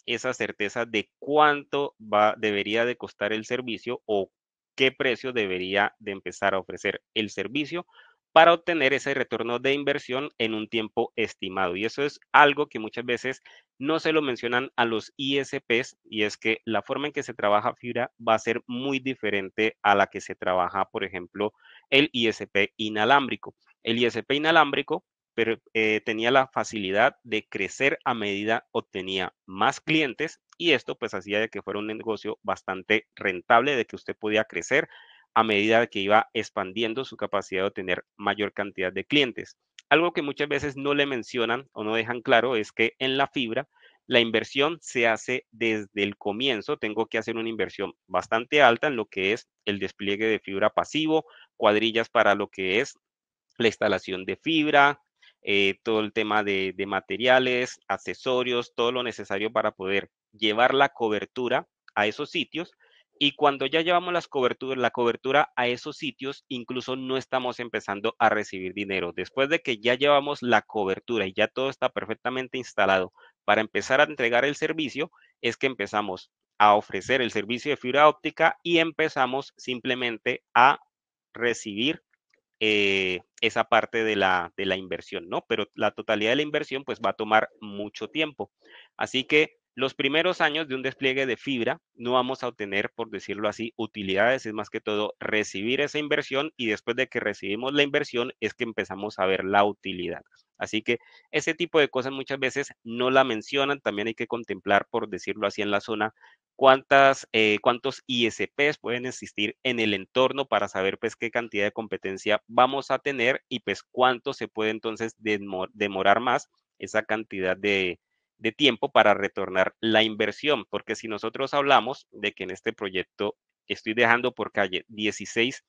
esa certeza de cuánto debería de costar el servicio o qué precio debería de empezar a ofrecer el servicio para obtener ese retorno de inversión en un tiempo estimado. Y eso es algo que muchas veces no se lo mencionan a los ISPs, y es que la forma en que se trabaja fibra va a ser muy diferente a la que se trabaja, por ejemplo, el ISP inalámbrico. El ISP inalámbrico pero, tenía la facilidad de crecer a medida obtenía más clientes, y esto pues hacía de que fuera un negocio bastante rentable, de que usted podía crecer a medida que iba expandiendo su capacidad de obtener mayor cantidad de clientes. Algo que muchas veces no le mencionan o no dejan claro es que en la fibra la inversión se hace desde el comienzo. Tengo que hacer una inversión bastante alta en lo que es el despliegue de fibra pasivo, cuadrillas para lo que es la instalación de fibra, todo el tema de materiales, accesorios, todo lo necesario para poder llevar la cobertura a esos sitios. Y cuando ya llevamos la cobertura a esos sitios, incluso no estamos empezando a recibir dinero. Después de que ya llevamos la cobertura y ya todo está perfectamente instalado para empezar a entregar el servicio, es que empezamos a ofrecer el servicio de fibra óptica y empezamos simplemente a recibir esa parte de la inversión, ¿no? Pero la totalidad de la inversión pues va a tomar mucho tiempo. Así que los primeros años de un despliegue de fibra no vamos a obtener, por decirlo así, utilidades, es más que todo recibir esa inversión, y después de que recibimos la inversión es que empezamos a ver la utilidad. Así que ese tipo de cosas muchas veces no la mencionan. También hay que contemplar, por decirlo así, en la zona cuántos ISPs pueden existir en el entorno para saber pues qué cantidad de competencia vamos a tener, y pues cuánto se puede entonces demorar más esa cantidad de tiempo para retornar la inversión. Porque si nosotros hablamos de que en este proyecto estoy dejando por calle 16,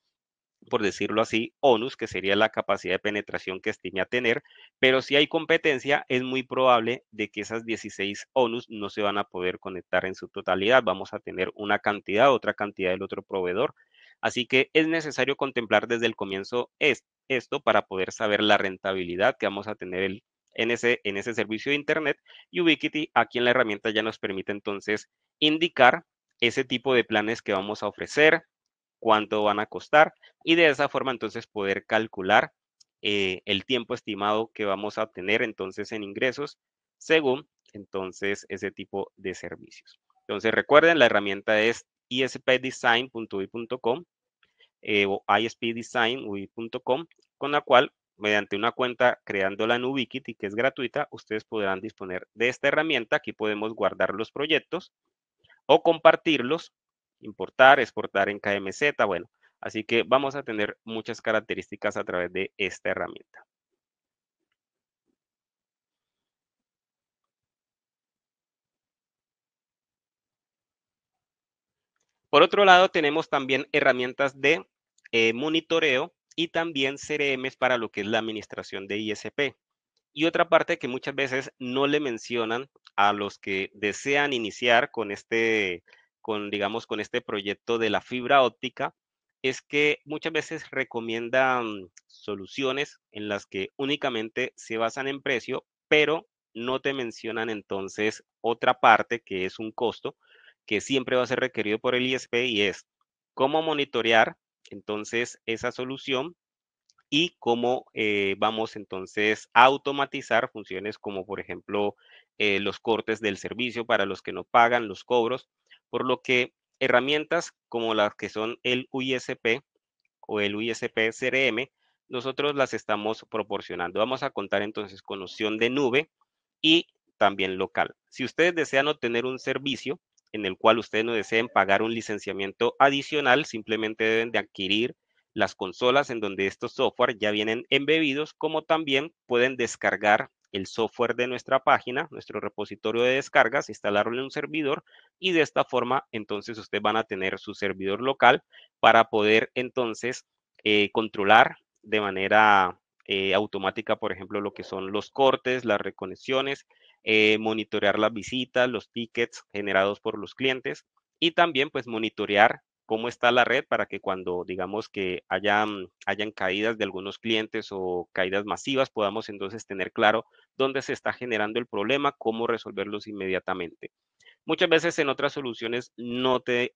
por decirlo así, ONUs, que sería la capacidad de penetración que estime a tener, pero si hay competencia, es muy probable de que esas 16 ONUs no se van a poder conectar en su totalidad. Vamos a tener una cantidad, otra cantidad del otro proveedor. Así que es necesario contemplar desde el comienzo esto para poder saber la rentabilidad que vamos a tener en ese servicio de Internet. Y Ubiquiti aquí en la herramienta ya nos permite entonces indicar ese tipo de planes que vamos a ofrecer, cuánto van a costar, y de esa forma entonces poder calcular el tiempo estimado que vamos a obtener entonces en ingresos según entonces ese tipo de servicios. Entonces recuerden, la herramienta es ispdesign.ui.com o ispdesign.ui.com, con la cual mediante una cuenta creándola en Ubiquiti, que es gratuita, ustedes podrán disponer de esta herramienta. Aquí podemos guardar los proyectos o compartirlos, importar, exportar en KMZ, bueno, así que vamos a tener muchas características a través de esta herramienta. Por otro lado, tenemos también herramientas de monitoreo y también CRMs para lo que es la administración de ISP. Y otra parte que muchas veces no le mencionan a los que desean iniciar con digamos, con este proyecto de la fibra óptica, es que muchas veces recomiendan soluciones en las que únicamente se basan en precio, pero no te mencionan entonces otra parte que es un costo que siempre va a ser requerido por el ISP, y es cómo monitorear entonces esa solución, y cómo vamos entonces a automatizar funciones como por ejemplo los cortes del servicio para los que no pagan, los cobros, por lo que herramientas como las que son el UISP o el UISP CRM, nosotros las estamos proporcionando. Vamos a contar entonces con opción de nube y también local. Si ustedes desean obtener un servicio en el cual ustedes no deseen pagar un licenciamiento adicional, simplemente deben de adquirir las consolas en donde estos software ya vienen embebidos, como también pueden descargar el software de nuestra página, nuestro repositorio de descargas, instalarlo en un servidor, y de esta forma entonces ustedes van a tener su servidor local para poder entonces controlar de manera automática, por ejemplo, lo que son los cortes, las reconexiones, monitorear las visitas, los tickets generados por los clientes, y también pues monitorear cómo está la red para que cuando digamos que hayan caídas de algunos clientes o caídas masivas, podamos entonces tener claro dónde se está generando el problema, cómo resolverlos inmediatamente. Muchas veces en otras soluciones no te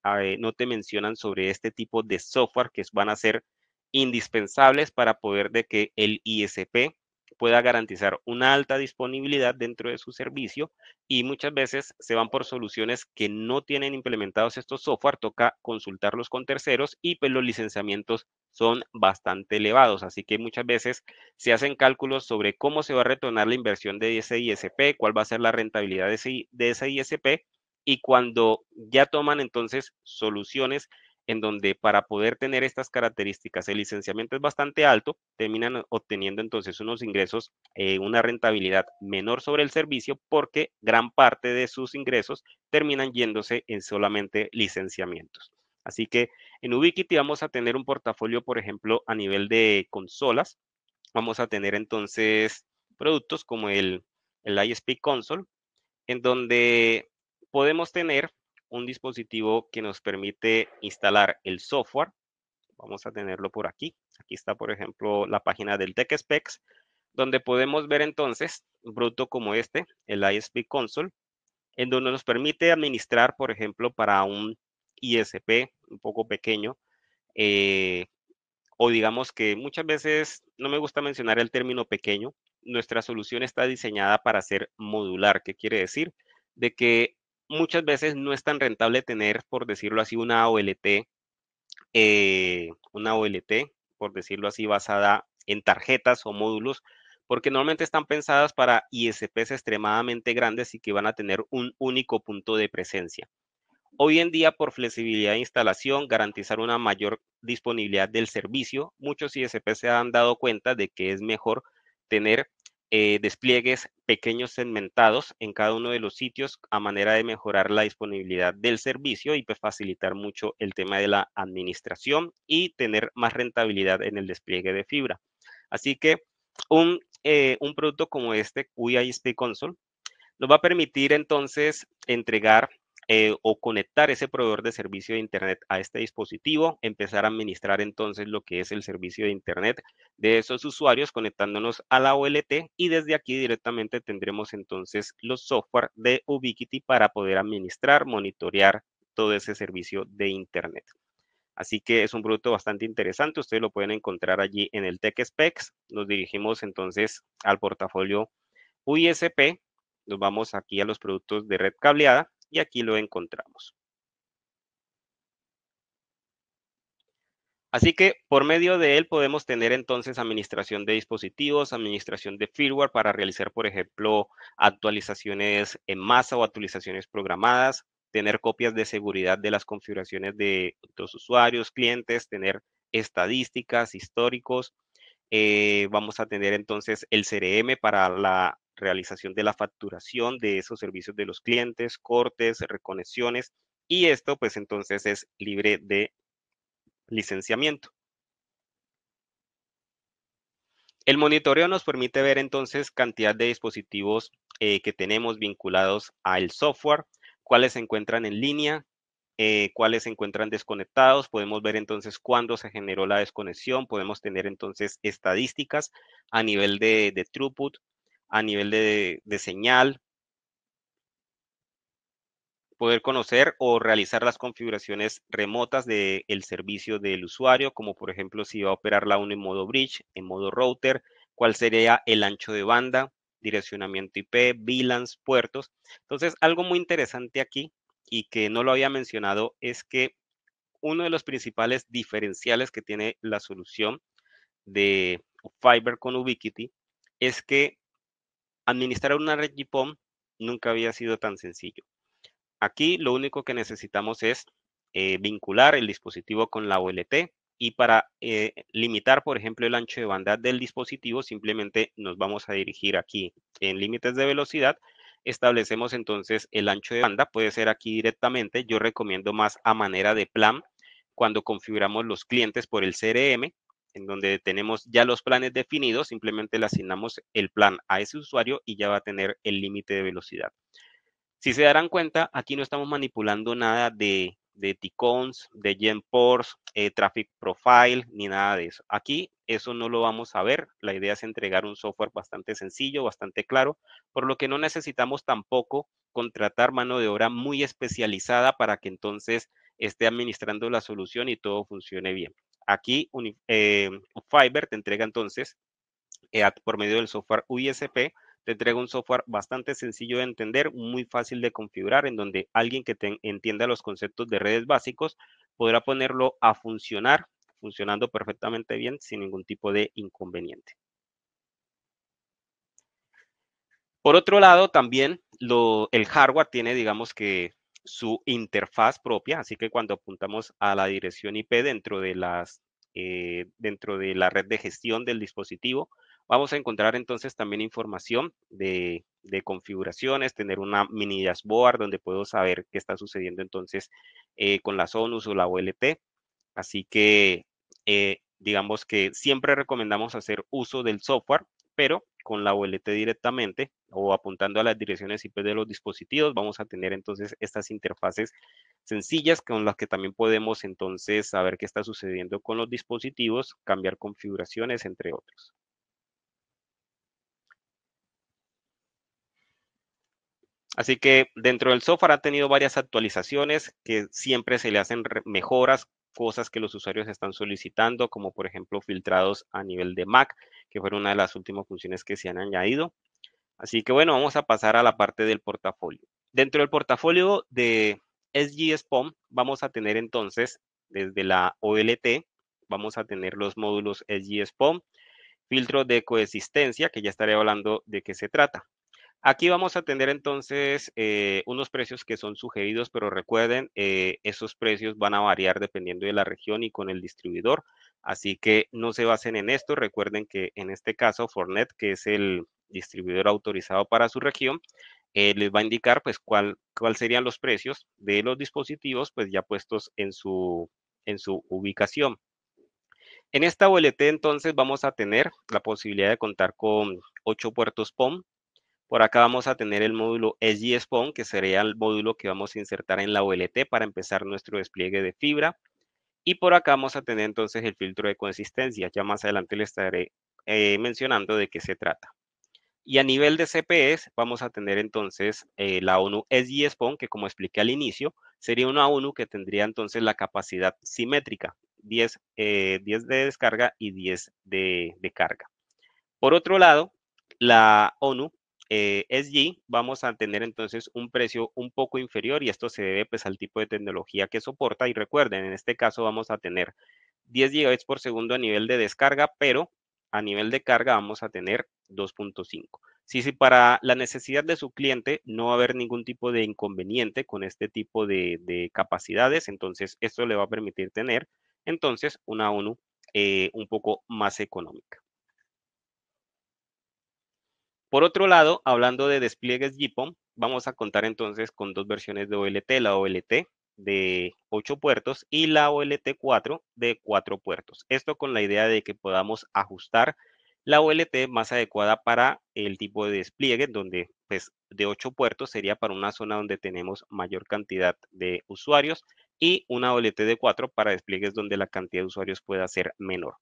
mencionan sobre este tipo de software que van a ser indispensables para poder de que el ISP pueda garantizar una alta disponibilidad dentro de su servicio, y muchas veces se van por soluciones que no tienen implementados estos software, toca consultarlos con terceros y pues los licenciamientos son bastante elevados, así que muchas veces se hacen cálculos sobre cómo se va a retornar la inversión de ese ISP, cuál va a ser la rentabilidad de ese ISP, y cuando ya toman entonces soluciones en donde para poder tener estas características el licenciamiento es bastante alto, terminan obteniendo entonces unos ingresos, una rentabilidad menor sobre el servicio, porque gran parte de sus ingresos terminan yéndose en solamente licenciamientos. Así que en Ubiquiti vamos a tener un portafolio, por ejemplo, a nivel de consolas. Vamos a tener entonces productos como el ISP Console, en donde podemos tener un dispositivo que nos permite instalar el software. Vamos a tenerlo por aquí. Aquí está, por ejemplo, la página del TechSpecs, donde podemos ver entonces un producto como este, el ISP Console, en donde nos permite administrar, por ejemplo, para un ISP un poco pequeño, eh, o digamos que muchas veces no me gusta mencionar el término pequeño. Nuestra solución está diseñada para ser modular. ¿Qué quiere decir? De que muchas veces no es tan rentable tener, por decirlo así, una OLT, por decirlo así, basada en tarjetas o módulos, porque normalmente están pensadas para ISPs extremadamente grandes y que van a tener un único punto de presencia. Hoy en día, por flexibilidad de instalación, garantizar una mayor disponibilidad del servicio, muchos ISP se han dado cuenta de que es mejor tener despliegues pequeños segmentados en cada uno de los sitios, a manera de mejorar la disponibilidad del servicio y pues facilitar mucho el tema de la administración y tener más rentabilidad en el despliegue de fibra. Así que un producto como este, UI ISP Console, nos va a permitir entonces entregar o conectar ese proveedor de servicio de Internet a este dispositivo, empezar a administrar entonces lo que es el servicio de Internet de esos usuarios conectándonos a la OLT, y desde aquí directamente tendremos entonces los software de Ubiquiti para poder administrar, monitorear todo ese servicio de Internet. Así que es un producto bastante interesante. Ustedes lo pueden encontrar allí en el Tech Specs. Nos dirigimos entonces al portafolio UISP, nos vamos aquí a los productos de red cableada y aquí lo encontramos. Así que por medio de él podemos tener entonces administración de dispositivos, administración de firmware para realizar, por ejemplo, actualizaciones en masa o actualizaciones programadas, tener copias de seguridad de las configuraciones de los usuarios, clientes, tener estadísticas, históricos. Vamos a tener entonces el CRM para la realización de la facturación de esos servicios de los clientes, cortes, reconexiones, y esto pues entonces es libre de licenciamiento. El monitoreo nos permite ver entonces cantidad de dispositivos que tenemos vinculados al software, cuáles se encuentran en línea, cuáles se encuentran desconectados. Podemos ver entonces cuándo se generó la desconexión. Podemos tener entonces estadísticas a nivel de throughput, a nivel de señal, poder conocer o realizar las configuraciones remotas del servicio del usuario, como por ejemplo si va a operar la 1 en modo bridge, en modo router, cuál sería el ancho de banda, direccionamiento IP, VLANs, puertos. Entonces, algo muy interesante aquí y que no lo había mencionado es que uno de los principales diferenciales que tiene la solución de Fiber con Ubiquiti es que administrar una red GPON nunca había sido tan sencillo. Aquí lo único que necesitamos es vincular el dispositivo con la OLT, y para limitar, por ejemplo, el ancho de banda del dispositivo, simplemente nos vamos a dirigir aquí en límites de velocidad. Establecemos entonces el ancho de banda, puede ser aquí directamente. Yo recomiendo más a manera de plan cuando configuramos los clientes por el CRM, en donde tenemos ya los planes definidos, simplemente le asignamos el plan a ese usuario y ya va a tener el límite de velocidad. Si se darán cuenta, aquí no estamos manipulando nada de TCONs, de GenPorts, Traffic Profile, ni nada de eso. Aquí eso no lo vamos a ver. La idea es entregar un software bastante sencillo, bastante claro, por lo que no necesitamos tampoco contratar mano de obra muy especializada para que entonces esté administrando la solución y todo funcione bien. aquí Fiverr te entrega entonces, por medio del software UISP, te entrega un software bastante sencillo de entender, muy fácil de configurar, en donde alguien que entienda los conceptos de redes básicos podrá ponerlo a funcionar, funcionando perfectamente bien sin ningún tipo de inconveniente. Por otro lado, también el hardware tiene, digamos que, su interfaz propia, así que cuando apuntamos a la dirección IP dentro de la red de gestión del dispositivo, vamos a encontrar entonces también información de configuraciones, tener una mini dashboard donde puedo saber qué está sucediendo entonces con la Sonus o la OLT. Así que digamos que siempre recomendamos hacer uso del software, pero con la OLT directamente o apuntando a las direcciones IP de los dispositivos, vamos a tener entonces estas interfaces sencillas con las que también podemos entonces saber qué está sucediendo con los dispositivos, cambiar configuraciones, entre otros. Así que dentro del software ha tenido varias actualizaciones que siempre se le hacen mejoras, cosas que los usuarios están solicitando, como por ejemplo filtrados a nivel de Mac, que fueron una de las últimas funciones que se han añadido. Así que bueno, vamos a pasar a la parte del portafolio. Dentro del portafolio de SGSPOM vamos a tener entonces desde la OLT, vamos a tener los módulos SGSPOM, filtro de coexistencia, que ya estaré hablando de qué se trata. Aquí vamos a tener entonces unos precios que son sugeridos, pero recuerden, esos precios van a variar dependiendo de la región y con el distribuidor. Así que no se basen en esto. Recuerden que en este caso Fortinet, que es el distribuidor autorizado para su región, les va a indicar pues cuál serían los precios de los dispositivos pues ya puestos en su ubicación. En esta OLT entonces vamos a tener la posibilidad de contar con 8 puertos POM. Por acá vamos a tener el módulo SGSPON, que sería el módulo que vamos a insertar en la OLT para empezar nuestro despliegue de fibra. Y por acá vamos a tener entonces el filtro de consistencia. Ya más adelante les estaré mencionando de qué se trata. Y a nivel de CPEs vamos a tener entonces la ONU SGSPON, que como expliqué al inicio, sería una ONU que tendría entonces la capacidad simétrica, 10 de descarga y 10 de carga. Por otro lado, la ONU SG vamos a tener entonces un precio un poco inferior y esto se debe pues al tipo de tecnología que soporta y recuerden, en este caso vamos a tener 10 GB por segundo a nivel de descarga, pero a nivel de carga vamos a tener 2.5. Si para la necesidad de su cliente no va a haber ningún tipo de inconveniente con este tipo de capacidades, entonces esto le va a permitir tener entonces una ONU un poco más económica. Por otro lado, hablando de despliegues GPON, vamos a contar entonces con dos versiones de OLT, la OLT de 8 puertos y la OLT 4 de 4 puertos. Esto con la idea de que podamos ajustar la OLT más adecuada para el tipo de despliegue, donde pues de 8 puertos sería para una zona donde tenemos mayor cantidad de usuarios y una OLT de 4 para despliegues donde la cantidad de usuarios pueda ser menor.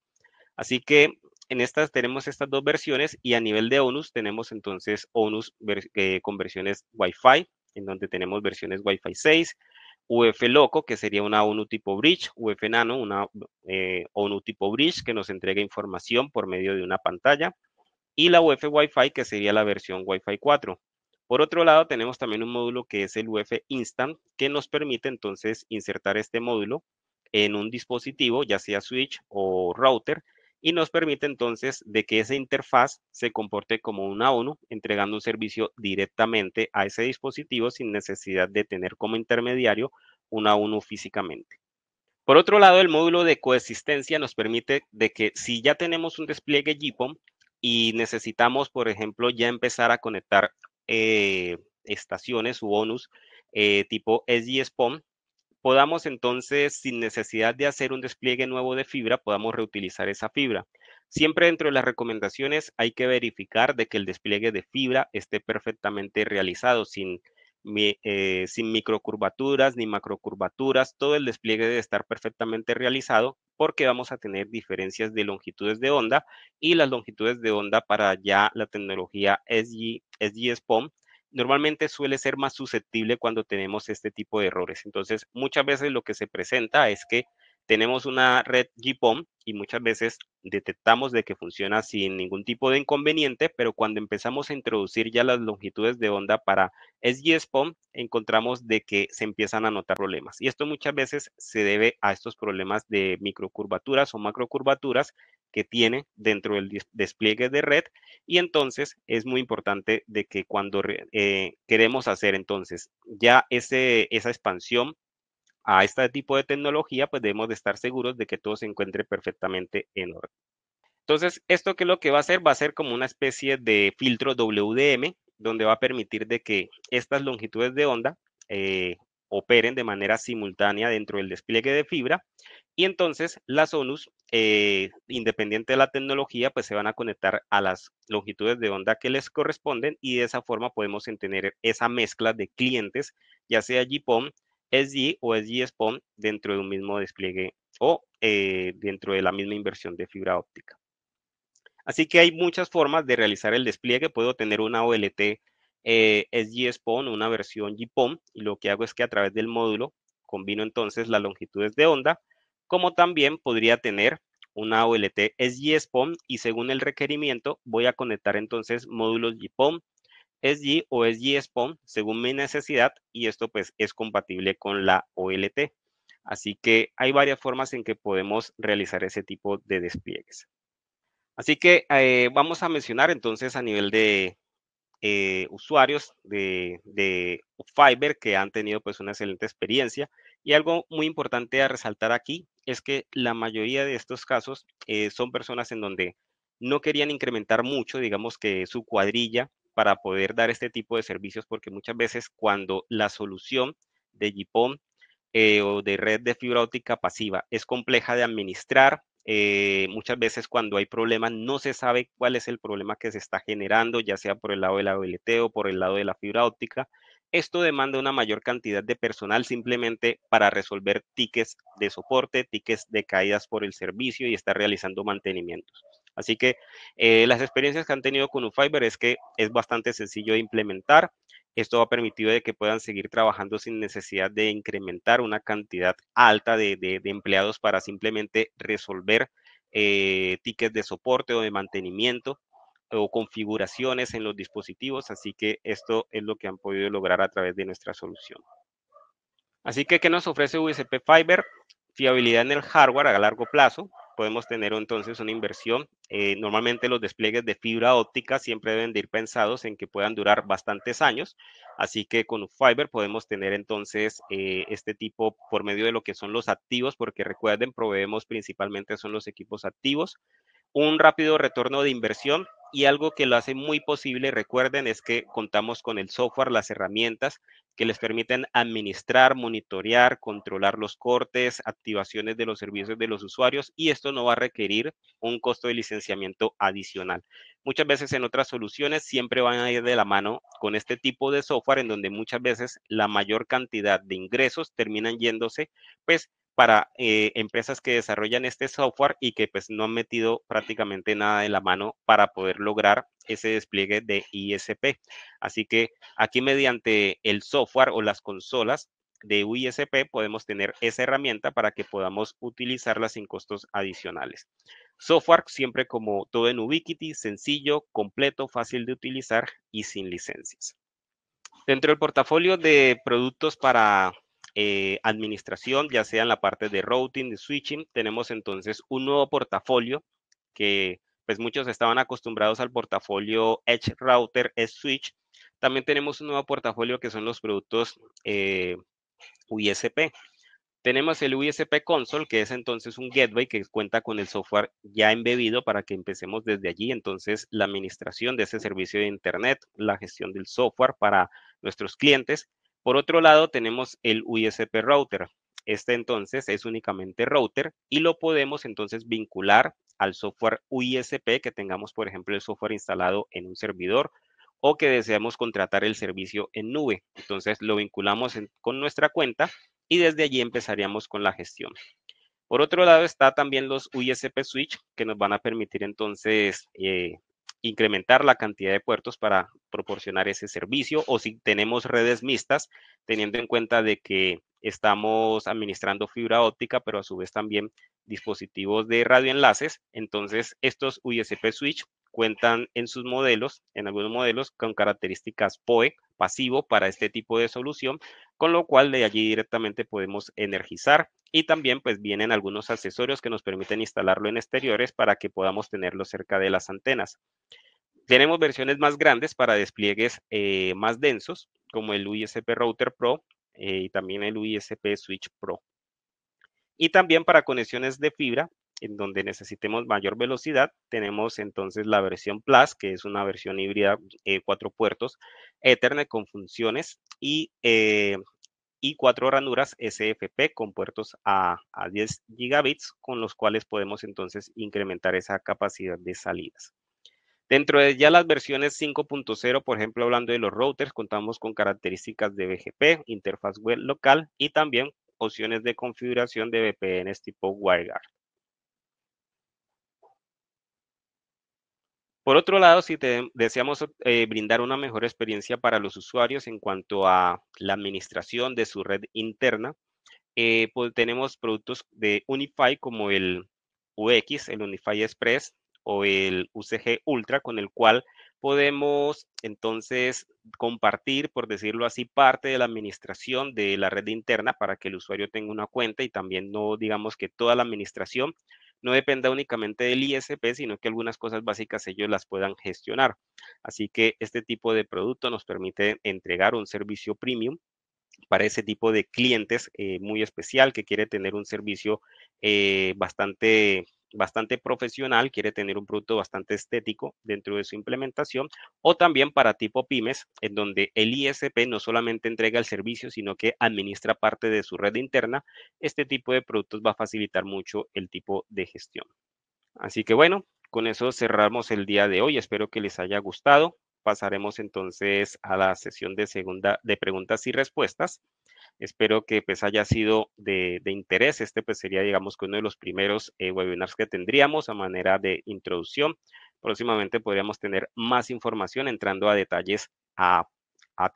Así que en estas tenemos estas dos versiones y a nivel de ONUS tenemos entonces ONUS con versiones Wi-Fi, en donde tenemos versiones Wi-Fi 6, UF Loco, que sería una ONU tipo Bridge, UF Nano, una ONU tipo Bridge que nos entrega información por medio de una pantalla, y la UF Wi-Fi, que sería la versión Wi-Fi 4. Por otro lado, tenemos también un módulo que es el UF Instant, que nos permite entonces insertar este módulo en un dispositivo, ya sea switch o router, y nos permite entonces de que esa interfaz se comporte como una ONU, entregando un servicio directamente a ese dispositivo sin necesidad de tener como intermediario una ONU físicamente. Por otro lado, el módulo de coexistencia nos permite de que si ya tenemos un despliegue GPON y necesitamos, por ejemplo, ya empezar a conectar estaciones u ONUs tipo SGSPON, podamos entonces, sin necesidad de hacer un despliegue nuevo de fibra, podamos reutilizar esa fibra. Siempre dentro de las recomendaciones hay que verificar de que el despliegue de fibra esté perfectamente realizado, sin microcurvaturas ni macrocurvaturas. Todo el despliegue debe estar perfectamente realizado porque vamos a tener diferencias de longitudes de onda y las longitudes de onda para ya la tecnología SG-SPON normalmente suele ser más susceptible cuando tenemos este tipo de errores. Entonces, muchas veces lo que se presenta es que tenemos una red GPON y muchas veces detectamos de que funciona sin ningún tipo de inconveniente, pero cuando empezamos a introducir ya las longitudes de onda para SGSPON, encontramos de que se empiezan a notar problemas. Y esto muchas veces se debe a estos problemas de microcurvaturas o macrocurvaturas que tiene dentro del despliegue de red. Y entonces es muy importante de que cuando queremos hacer entonces ya esa expansión a este tipo de tecnología, pues debemos de estar seguros de que todo se encuentre perfectamente en orden. Entonces, ¿esto qué es lo que va a hacer? Va a ser como una especie de filtro WDM, donde va a permitir de que estas longitudes de onda operen de manera simultánea dentro del despliegue de fibra. Y entonces las ONUs, independiente de la tecnología, pues se van a conectar a las longitudes de onda que les corresponden y de esa forma podemos tener esa mezcla de clientes, ya sea GPON, SG o SG-SPON dentro de un mismo despliegue o dentro de la misma inversión de fibra óptica. Así que hay muchas formas de realizar el despliegue. Puedo tener una OLT SG-SPON, una versión GPON, y lo que hago es que a través del módulo combino entonces las longitudes de onda, como también podría tener una OLT SG-SPON y según el requerimiento voy a conectar entonces módulos GPON, SG o SG-SPON según mi necesidad y esto pues es compatible con la OLT. Así que hay varias formas en que podemos realizar ese tipo de despliegues. Así que vamos a mencionar entonces a nivel de usuarios de Fiverr que han tenido pues una excelente experiencia y algo muy importante a resaltar aquí es que la mayoría de estos casos son personas en donde no querían incrementar mucho, digamos que su cuadrilla para poder dar este tipo de servicios porque muchas veces cuando la solución de GPON o de red de fibra óptica pasiva es compleja de administrar. Muchas veces cuando hay problemas no se sabe cuál es el problema que se está generando, ya sea por el lado de la OLT o por el lado de la fibra óptica. Esto demanda una mayor cantidad de personal simplemente para resolver tickets de soporte, tickets de caídas por el servicio y estar realizando mantenimientos. Así que las experiencias que han tenido con UFiber es que es bastante sencillo de implementar. Esto ha permitido de que puedan seguir trabajando sin necesidad de incrementar una cantidad alta de empleados para simplemente resolver tickets de soporte o de mantenimiento o configuraciones en los dispositivos. Así que esto es lo que han podido lograr a través de nuestra solución. Así que, ¿qué nos ofrece USP Fiber? Fiabilidad en el hardware a largo plazo. Podemos tener entonces una inversión. Normalmente los despliegues de fibra óptica siempre deben de ir pensados en que puedan durar bastantes años. Así que con Fiber podemos tener entonces este tipo por medio de lo que son los activos, porque recuerden, proveemos principalmente son los equipos activos un rápido retorno de inversión y algo que lo hace muy posible, recuerden, es que contamos con el software, las herramientas que les permiten administrar, monitorear, controlar los cortes, activaciones de los servicios de los usuarios y esto no va a requerir un costo de licenciamiento adicional. Muchas veces en otras soluciones siempre van a ir de la mano con este tipo de software en donde muchas veces la mayor cantidad de ingresos terminan yéndose pues para empresas que desarrollan este software y que pues no han metido prácticamente nada de la mano para poder lograr ese despliegue de ISP. Así que aquí mediante el software o las consolas de UISP podemos tener esa herramienta para que podamos utilizarla sin costos adicionales. Software siempre como todo en Ubiquiti, sencillo, completo, fácil de utilizar y sin licencias. Dentro del portafolio de productos para administración, ya sea en la parte de routing, de switching, tenemos entonces un nuevo portafolio que pues muchos estaban acostumbrados al portafolio Edge Router, Edge Switch. También tenemos un nuevo portafolio que son los productos UISP. Tenemos el USP Console, que es entonces un gateway que cuenta con el software ya embebido para que empecemos desde allí. Entonces, la administración de ese servicio de Internet, la gestión del software para nuestros clientes. Por otro lado, tenemos el USP Router. Este entonces es únicamente router y lo podemos entonces vincular al software USP que tengamos, por ejemplo, el software instalado en un servidor o que deseamos contratar el servicio en nube. Entonces, lo vinculamos con nuestra cuenta y desde allí empezaríamos con la gestión. Por otro lado está también los USP Switch que nos van a permitir entonces incrementar la cantidad de puertos para proporcionar ese servicio o si tenemos redes mixtas, teniendo en cuenta de que estamos administrando fibra óptica, pero a su vez también dispositivos de radioenlaces. Entonces, estos USP Switch cuentan en sus modelos, en algunos modelos, con características PoE, pasivo, para este tipo de solución, con lo cual de allí directamente podemos energizar y también pues vienen algunos accesorios que nos permiten instalarlo en exteriores para que podamos tenerlo cerca de las antenas. Tenemos versiones más grandes para despliegues más densos, como el USB Router Pro y también el USB Switch Pro. Y también para conexiones de fibra, en donde necesitemos mayor velocidad, tenemos entonces la versión Plus, que es una versión híbrida 4 puertos, Ethernet con funciones y 4 ranuras SFP con puertos a 10 gigabits, con los cuales podemos entonces incrementar esa capacidad de salidas. Dentro de ya las versiones 5.0, por ejemplo, hablando de los routers, contamos con características de BGP, interfaz web local y también opciones de configuración de VPNs tipo WireGuard. Por otro lado, si deseamos brindar una mejor experiencia para los usuarios en cuanto a la administración de su red interna, pues tenemos productos de Unify como el UX, el Unify Express o el UCG Ultra, con el cual podemos entonces compartir, por decirlo así, parte de la administración de la red interna para que el usuario tenga una cuenta y también no digamos que toda la administración no dependa únicamente del ISP, sino que algunas cosas básicas ellos las puedan gestionar. Así que este tipo de producto nos permite entregar un servicio premium para ese tipo de clientes muy especial que quiere tener un servicio bastante profesional, quiere tener un producto bastante estético dentro de su implementación, o también para tipo pymes, en donde el ISP no solamente entrega el servicio, sino que administra parte de su red interna. Este tipo de productos va a facilitar mucho el tipo de gestión. Así que bueno, con eso cerramos el día de hoy. Espero que les haya gustado. Pasaremos entonces a la sesión de preguntas y respuestas. Espero que pues haya sido de interés. Este pues sería digamos que uno de los primeros webinars que tendríamos a manera de introducción. Próximamente podríamos tener más información entrando a detalles a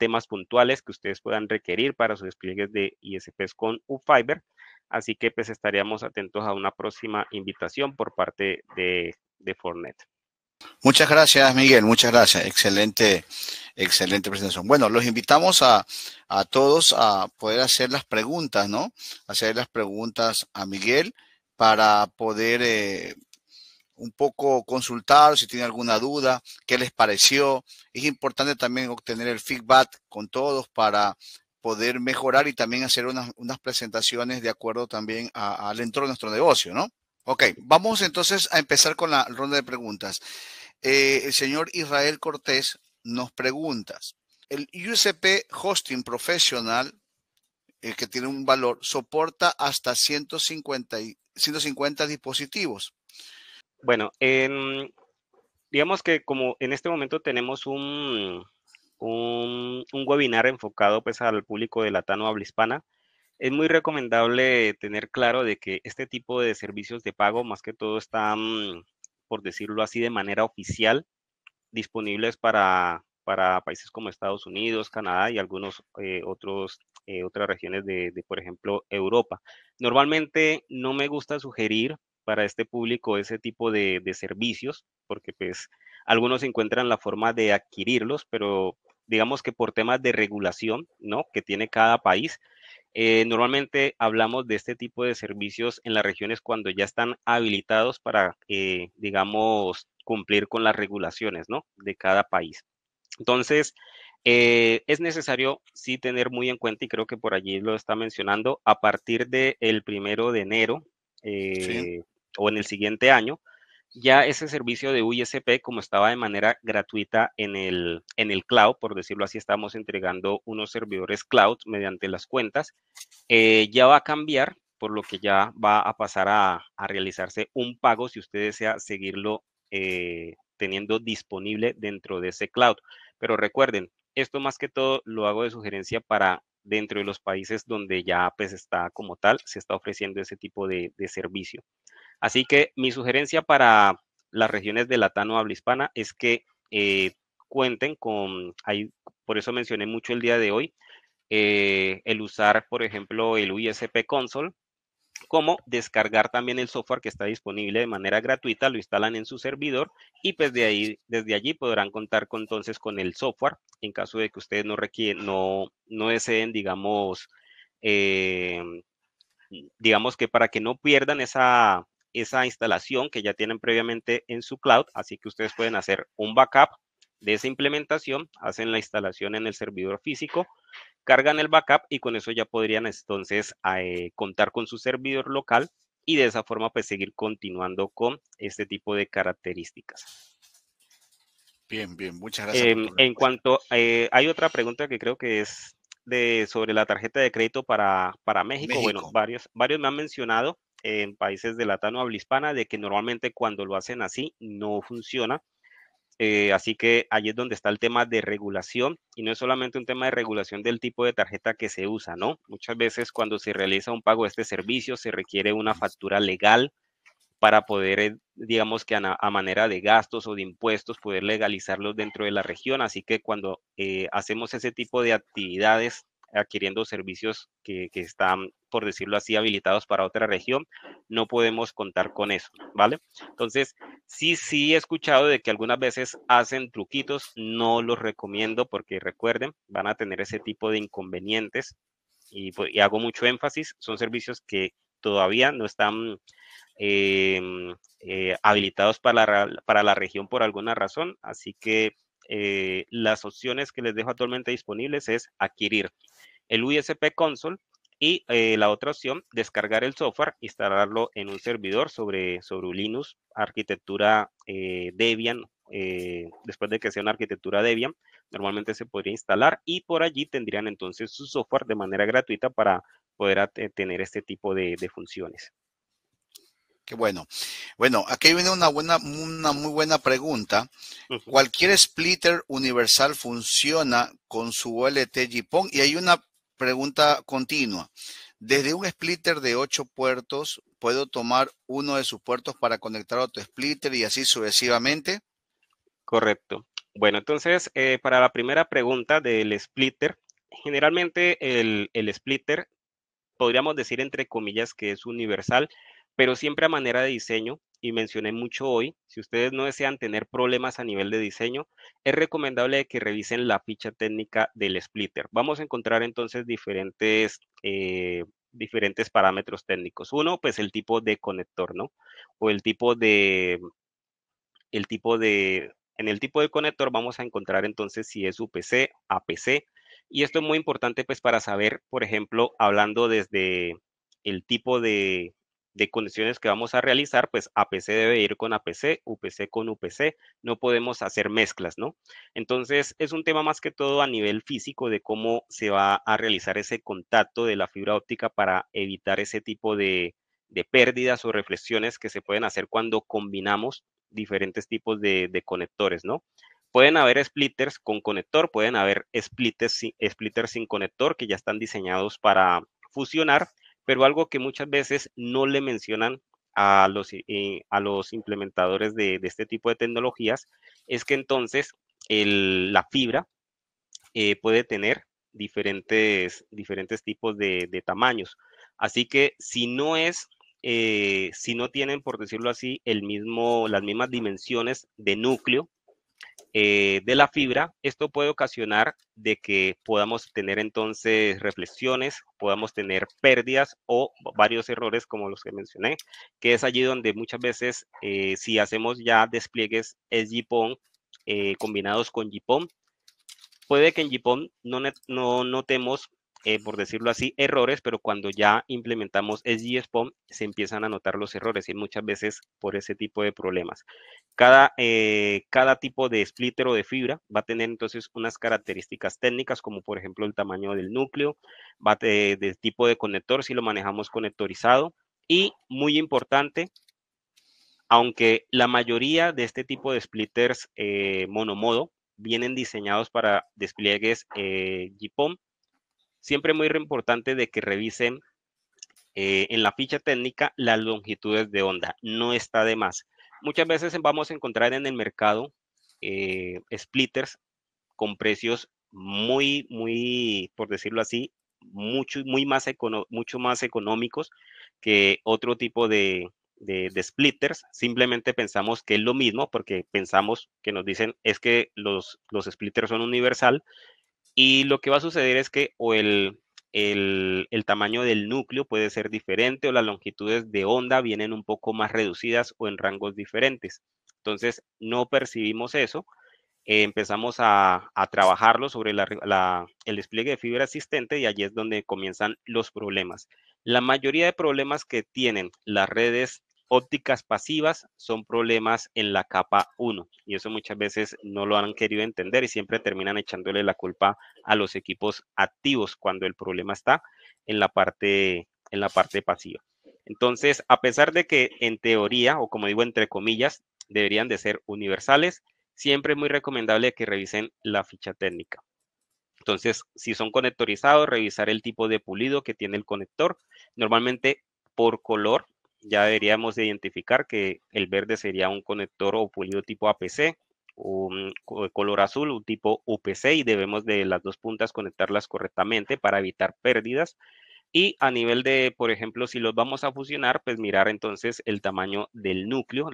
temas puntuales que ustedes puedan requerir para sus despliegues de ISPs con UFiber. Así que pues estaríamos atentos a una próxima invitación por parte de Fornet. Muchas gracias, Miguel. Muchas gracias. Excelente, excelente presentación. Bueno, los invitamos a todos a poder hacer las preguntas, ¿no? Hacer las preguntas a Miguel para poder un poco consultar si tienen alguna duda, qué les pareció. Es importante también obtener el feedback con todos para poder mejorar y también hacer unas presentaciones de acuerdo también al entorno de nuestro negocio, ¿no? Ok, vamos entonces a empezar con la ronda de preguntas. El señor Israel Cortés nos pregunta, ¿el USP Hosting Professional, que tiene un valor, soporta hasta 150 dispositivos? Bueno, digamos que como en este momento tenemos un webinar enfocado pues al público de Latino habla hispana, es muy recomendable tener claro de que este tipo de servicios de pago más que todo están, por decirlo así, de manera oficial disponibles para países como Estados Unidos, Canadá y algunos otras regiones por ejemplo, Europa. Normalmente no me gusta sugerir para este público ese tipo de servicios, porque pues algunos encuentran la forma de adquirirlos, pero digamos que por temas de regulación, ¿no? Que tiene cada país, normalmente hablamos de este tipo de servicios en las regiones cuando ya están habilitados para, digamos, cumplir con las regulaciones, ¿no? De cada país. Entonces, es necesario sí tener muy en cuenta, y creo que por allí lo está mencionando, a partir del 1 de enero Sí. o en el siguiente año, ya ese servicio de USP, como estaba de manera gratuita en el cloud, por decirlo así, estamos entregando unos servidores cloud mediante las cuentas, ya va a cambiar, por lo que ya va a pasar a realizarse un pago si usted desea seguirlo teniendo disponible dentro de ese cloud. Pero recuerden, esto más que todo lo hago de sugerencia para dentro de los países donde ya pues está como tal, se está ofreciendo ese tipo de servicio. Así que mi sugerencia para las regiones de Latino habla hispana es que cuenten con, por eso mencioné mucho el día de hoy, el usar, por ejemplo, el USP Console, como descargar también el software que está disponible de manera gratuita, lo instalan en su servidor y pues desde allí podrán contar entonces con el software en caso de que ustedes no deseen, eh, digamos que para que no pierdan esa instalación que ya tienen previamente en su cloud, así que ustedes pueden hacer un backup de esa implementación, hacen la instalación en el servidor físico, cargan el backup y con eso ya podrían entonces contar con su servidor local y de esa forma pues seguir continuando con este tipo de características. Bien, bien, muchas gracias por tu En respuesta. cuanto, hay otra pregunta que creo que es sobre la tarjeta de crédito para México. Bueno, México. varios me han mencionado en países de la habla hispana de que normalmente cuando lo hacen así no funciona. Así que allí es donde está el tema de regulación y no es solamente un tema de regulación del tipo de tarjeta que se usa, ¿no? Muchas veces cuando se realiza un pago de este servicio se requiere una factura legal para poder, digamos que a manera de gastos o de impuestos, poder legalizarlos dentro de la región. Así que cuando hacemos ese tipo de actividades, adquiriendo servicios que están, por decirlo así, habilitados para otra región, no podemos contar con eso, ¿vale? Entonces, sí he escuchado de que algunas veces hacen truquitos, no los recomiendo porque recuerden, van a tener ese tipo de inconvenientes y hago mucho énfasis, son servicios que todavía no están habilitados para la región por alguna razón. Así que las opciones que les dejo actualmente disponibles es adquirir el USP Console y la otra opción, descargar el software, instalarlo en un servidor sobre Linux, arquitectura Debian. Después de que sea una arquitectura Debian, normalmente se podría instalar y por allí tendrían entonces su software de manera gratuita para poder tener este tipo de funciones. Qué bueno. Bueno, aquí viene una muy buena pregunta. Ujú. ¿Cualquier splitter universal funciona con su OLT GPON? Y hay una pregunta continua. Desde un splitter de 8 puertos, ¿puedo tomar uno de sus puertos para conectar a otro splitter y así sucesivamente? Correcto. Bueno, entonces, para la primera pregunta del splitter, generalmente el splitter podríamos decir entre comillas que es universal, pero siempre a manera de diseño, y mencioné mucho hoy, si ustedes no desean tener problemas a nivel de diseño, es recomendable que revisen la ficha técnica del splitter. Vamos a encontrar entonces diferentes parámetros técnicos. Uno, pues el tipo de conector, ¿no? O en el tipo de conector vamos a encontrar entonces si es UPC, APC, y esto es muy importante pues para saber, por ejemplo, hablando desde el tipo de conexiones que vamos a realizar, pues APC debe ir con APC, UPC con UPC, no podemos hacer mezclas, ¿no? Entonces es un tema más que todo a nivel físico de cómo se va a realizar ese contacto de la fibra óptica para evitar ese tipo de pérdidas o reflexiones que se pueden hacer cuando combinamos diferentes tipos de conectores, ¿no? Pueden haber splitters con conector, pueden haber splitters sin conector que ya están diseñados para fusionar, pero algo que muchas veces no le mencionan a los implementadores de este tipo de tecnologías es que entonces la fibra puede tener diferentes tipos de tamaños. Así que si no tienen, por decirlo así, las mismas dimensiones de núcleo de la fibra, esto puede ocasionar de que podamos tener entonces reflexiones, podamos tener pérdidas o varios errores como los que mencioné, que es allí donde muchas veces si hacemos ya despliegues SGPON combinados con GPON, puede que en GPON no notemos, por decirlo así, errores, pero cuando ya implementamos SGSPON se empiezan a notar los errores y muchas veces por ese tipo de problemas. Cada tipo de splitter o de fibra va a tener entonces unas características técnicas, como por ejemplo el tamaño del núcleo, del tipo de conector, si lo manejamos conectorizado. Y muy importante, aunque la mayoría de este tipo de splitters monomodo vienen diseñados para despliegues GPON, siempre es muy importante de que revisen en la ficha técnica las longitudes de onda. No está de más. Muchas veces vamos a encontrar en el mercado splitters con precios por decirlo así, mucho más económicos que otro tipo de splitters. Simplemente pensamos que es lo mismo porque pensamos que nos dicen es que los splitters son universal, y lo que va a suceder es que o el tamaño del núcleo puede ser diferente o las longitudes de onda vienen un poco más reducidas o en rangos diferentes. Entonces, no percibimos eso. Empezamos a trabajarlo sobre el despliegue de fibra asistente y allí es donde comienzan los problemas. La mayoría de problemas que tienen las redes ópticas pasivas son problemas en la capa 1 y eso muchas veces no lo han querido entender y siempre terminan echándole la culpa a los equipos activos cuando el problema está en la parte pasiva. Entonces, a pesar de que en teoría, o como digo entre comillas, deberían de ser universales, siempre es muy recomendable que revisen la ficha técnica. Entonces, si son conectorizados, revisar el tipo de pulido que tiene el conector. Normalmente por color ya deberíamos de identificar que el verde sería un conector o pulido tipo APC, un color azul un tipo UPC y debemos de las dos puntas conectarlas correctamente para evitar pérdidas. Y a nivel de, por ejemplo, si los vamos a fusionar, pues mirar entonces el tamaño del núcleo.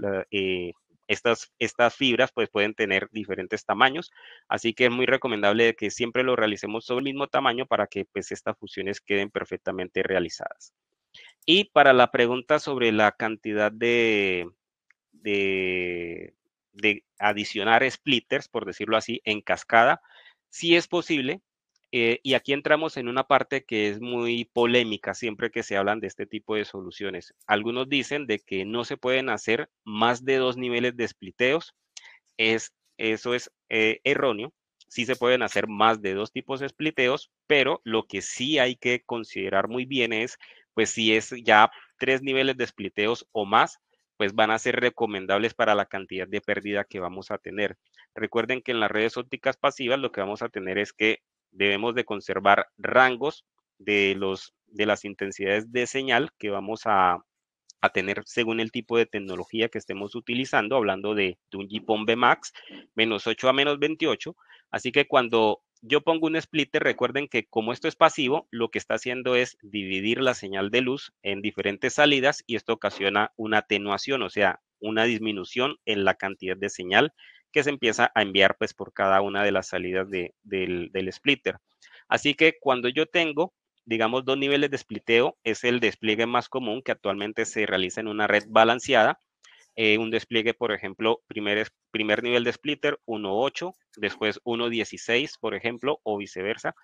Estas fibras pues pueden tener diferentes tamaños, así que es muy recomendable que siempre lo realicemos sobre el mismo tamaño para que pues estas fusiones queden perfectamente realizadas. Y para la pregunta sobre la cantidad de, de adicionar splitters, por decirlo así, en cascada, sí es posible. Y aquí entramos en una parte que es muy polémica siempre que se hablan de este tipo de soluciones. Algunos dicen de que no se pueden hacer más de 2 niveles de spliteos. Eso es erróneo. Sí se pueden hacer más de 2 tipos de spliteos, pero lo que sí hay que considerar muy bien es, pues si es ya 3 niveles de spliteos o más, pues van a ser recomendables para la cantidad de pérdida que vamos a tener. Recuerden que en las redes ópticas pasivas lo que vamos a tener es que debemos de conservar rangos de las intensidades de señal que vamos a tener según el tipo de tecnología que estemos utilizando, hablando de un GPON Max, -8 a -28. Así que cuando yo pongo un splitter, recuerden que como esto es pasivo, lo que está haciendo es dividir la señal de luz en diferentes salidas y esto ocasiona una atenuación, o sea, una disminución en la cantidad de señal que se empieza a enviar pues por cada una de las salidas del splitter. Así que cuando yo tengo digamos, 2 niveles de spliteo es el despliegue más común que actualmente se realiza en una red balanceada. Un despliegue, por ejemplo, primer nivel de splitter 1.8, después 1.16, por ejemplo, o viceversa,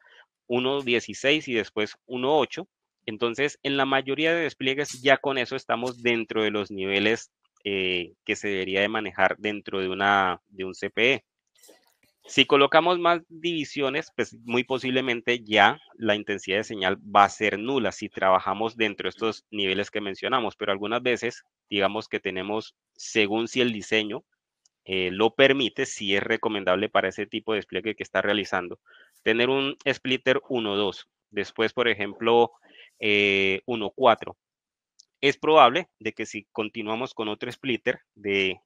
1.16 y después 1.8. Entonces, en la mayoría de despliegues ya con eso estamos dentro de los niveles que se debería de manejar dentro de un CPE. Si colocamos más divisiones, pues muy posiblemente ya la intensidad de señal va a ser nula si trabajamos dentro de estos niveles que mencionamos, pero algunas veces, digamos que tenemos, según si el diseño lo permite, si es recomendable para ese tipo de despliegue que está realizando, tener un splitter 1.2, después, por ejemplo, 1.4. Es probable de que si continuamos con otro splitter de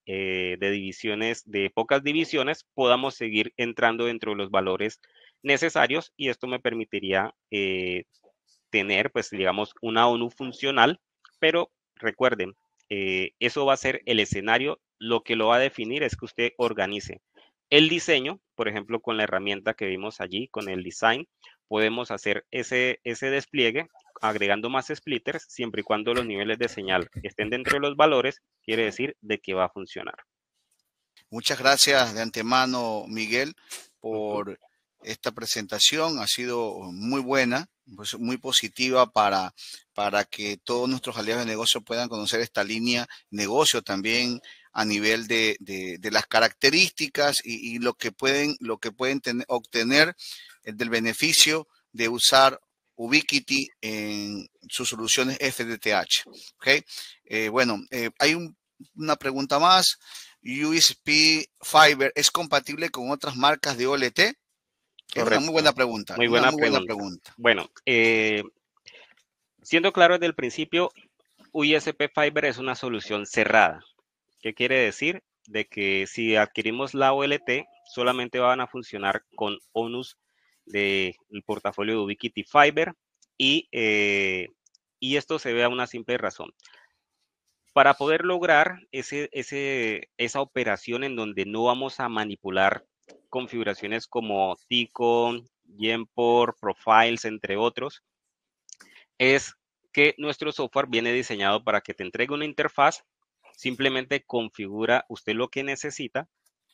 divisiones, de pocas divisiones, podamos seguir entrando dentro de los valores necesarios y esto me permitiría tener, pues digamos, una ONU funcional, pero recuerden, eso va a ser el escenario, lo que lo va a definir es que usted organice el diseño, por ejemplo, con la herramienta que vimos allí, con el design, podemos hacer ese despliegue agregando más splitters, siempre y cuando los niveles de señal estén dentro de los valores, quiere decir de que va a funcionar. Muchas gracias de antemano, Miguel, Ujú. por esta presentación. Ha sido muy buena, pues muy positiva para que todos nuestros aliados de negocio puedan conocer esta línea negocio también a nivel de las características y lo que pueden obtener del beneficio de usar Ubiquiti en sus soluciones FTTH. ¿Okay? Bueno, hay una pregunta más. USB Fiber es compatible con otras marcas de OLT? Es una muy buena Correcto. pregunta, Muy una buena muy buena pregunta. pregunta. Bueno, siendo claro desde el principio, USB Fiber es una solución cerrada. ¿Qué quiere decir? De que si adquirimos la OLT, solamente van a funcionar con ONUs del portafolio de Ubiquiti Fiber y esto se ve a una simple razón. Para poder lograr esa operación en donde no vamos a manipular configuraciones como Ticon, Genport, Profiles, entre otros, es que nuestro software viene diseñado para que te entregue una interfaz, simplemente configura usted lo que necesita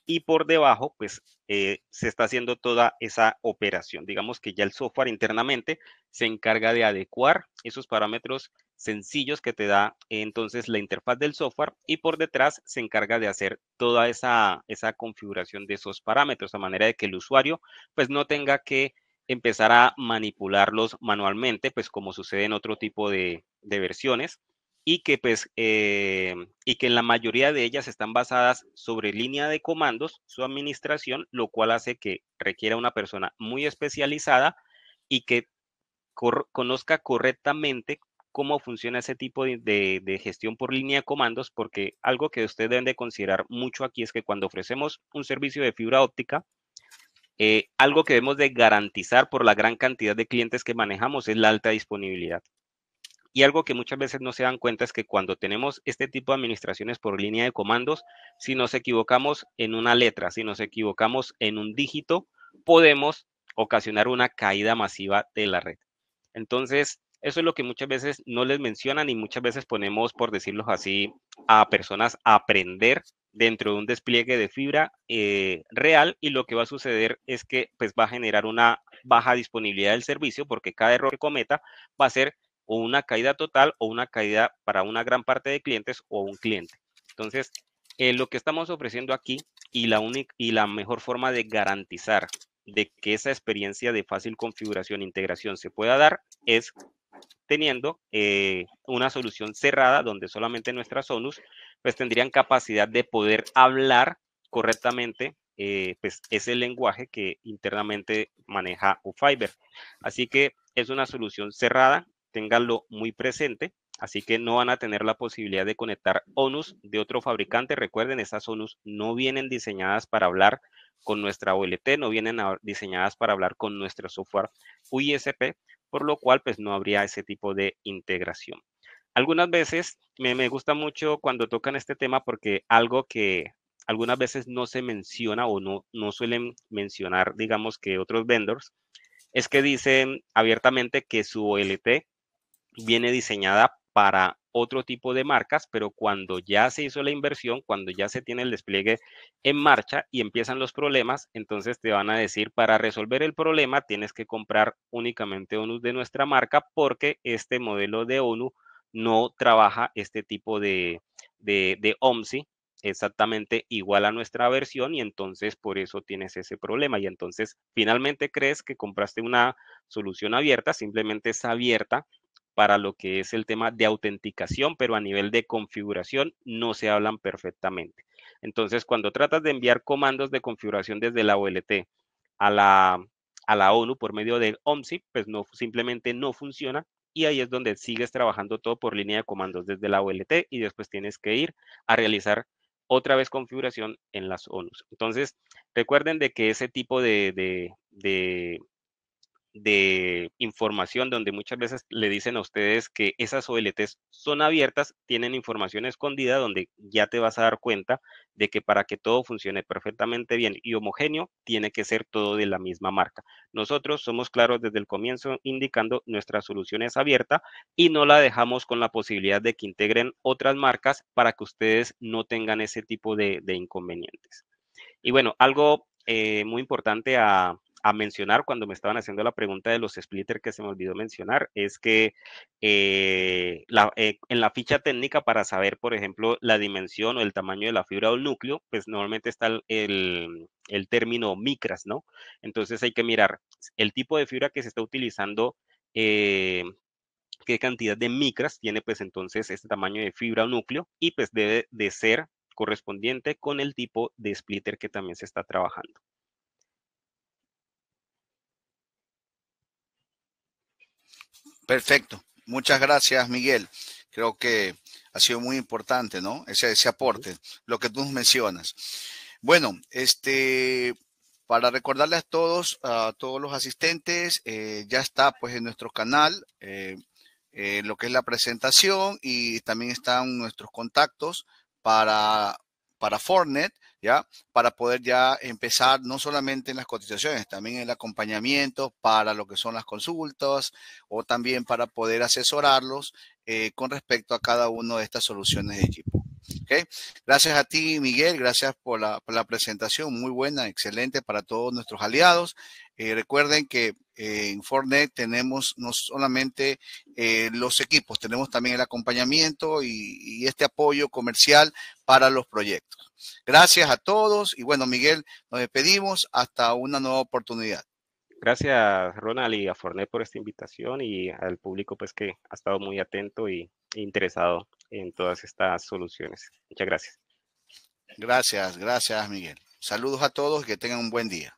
y por debajo, pues, se está haciendo toda esa operación. Digamos que ya el software internamente se encarga de adecuar esos parámetros sencillos que te da entonces la interfaz del software y por detrás se encarga de hacer toda esa configuración de esos parámetros, a manera de que el usuario, pues, no tenga que empezar a manipularlos manualmente, pues, como sucede en otro tipo de versiones y que pues y que en la mayoría de ellas están basadas sobre línea de comandos, su administración, lo cual hace que requiera una persona muy especializada y que conozca correctamente cómo funciona ese tipo de gestión por línea de comandos, porque algo que ustedes deben de considerar mucho aquí es que cuando ofrecemos un servicio de fibra óptica, algo que debemos de garantizar por la gran cantidad de clientes que manejamos es la alta disponibilidad. Y algo que muchas veces no se dan cuenta es que cuando tenemos este tipo de administraciones por línea de comandos, si nos equivocamos en una letra, si nos equivocamos en un dígito, podemos ocasionar una caída masiva de la red. Entonces, eso es lo que muchas veces no les mencionan y muchas veces ponemos, por decirlo así, a personas a aprender dentro de un despliegue de fibra real y lo que va a suceder es que pues va a generar una baja disponibilidad del servicio porque cada error que cometa va a ser o una caída total o una caída para una gran parte de clientes o un cliente. Entonces, lo que estamos ofreciendo aquí y la mejor forma de garantizar de que esa experiencia de fácil configuración e integración se pueda dar es teniendo una solución cerrada donde solamente nuestras ONUs pues tendrían capacidad de poder hablar correctamente pues ese lenguaje que internamente maneja UFiber. Así que es una solución cerrada, ténganlo muy presente. Así que no van a tener la posibilidad de conectar ONUs de otro fabricante. Recuerden, esas ONUs no vienen diseñadas para hablar con nuestra OLT, no vienen diseñadas para hablar con nuestro software UISP, por lo cual pues no habría ese tipo de integración. Algunas veces me gusta mucho cuando tocan este tema porque algo que algunas veces no se menciona o no suelen mencionar, digamos que otros vendors, es que dicen abiertamente que su OLT viene diseñada para otro tipo de marcas, pero cuando ya se hizo la inversión, cuando ya se tiene el despliegue en marcha y empiezan los problemas, entonces te van a decir, para resolver el problema tienes que comprar únicamente ONU de nuestra marca porque este modelo de ONU no trabaja este tipo de OMSI exactamente igual a nuestra versión y entonces por eso tienes ese problema y entonces finalmente crees que compraste una solución abierta, simplemente es abierta para lo que es el tema de autenticación, pero a nivel de configuración no se hablan perfectamente. Entonces, cuando tratas de enviar comandos de configuración desde la OLT a la ONU por medio del OMSI, pues no, simplemente no funciona y ahí es donde sigues trabajando todo por línea de comandos desde la OLT y después tienes que ir a realizar otra vez configuración en las ONUs. Entonces, recuerden de que ese tipo de información donde muchas veces le dicen a ustedes que esas OLTs son abiertas, tienen información escondida donde ya te vas a dar cuenta de que para que todo funcione perfectamente bien y homogéneo, tiene que ser todo de la misma marca. Nosotros somos claros desde el comienzo indicando nuestra solución es abierta y no la dejamos con la posibilidad de que integren otras marcas para que ustedes no tengan ese tipo de inconvenientes. Y bueno, algo muy importante a mencionar cuando me estaban haciendo la pregunta de los splitters que se me olvidó mencionar es que en la ficha técnica para saber, por ejemplo, la dimensión o el tamaño de la fibra o el núcleo, pues normalmente está el término micras, ¿no? Entonces hay que mirar el tipo de fibra que se está utilizando, qué cantidad de micras tiene pues entonces este tamaño de fibra o núcleo y pues debe de ser correspondiente con el tipo de splitter que también se está trabajando. Perfecto. Muchas gracias, Miguel. Creo que ha sido muy importante, ¿no? Ese Ujú. aporte, lo que tú mencionas. Bueno, para recordarles a todos los asistentes, ya está pues en nuestro canal lo que es la presentación y también están nuestros contactos para Fortinet, ¿ya? Para poder ya empezar no solamente en las cotizaciones, también en el acompañamiento para lo que son las consultas o también para poder asesorarlos con respecto a cada una de estas soluciones de equipo. ¿Okay? Gracias a ti, Miguel, gracias por la presentación, muy buena, excelente para todos nuestros aliados. Recuerden que en Fortinet tenemos no solamente los equipos, tenemos también el acompañamiento y este apoyo comercial para los proyectos. Gracias a todos y bueno, Miguel, nos despedimos hasta una nueva oportunidad. Gracias, Ronald, y a Fornet por esta invitación y al público pues que ha estado muy atento e interesado en todas estas soluciones. Muchas gracias. Gracias, gracias, Miguel. Saludos a todos y que tengan un buen día.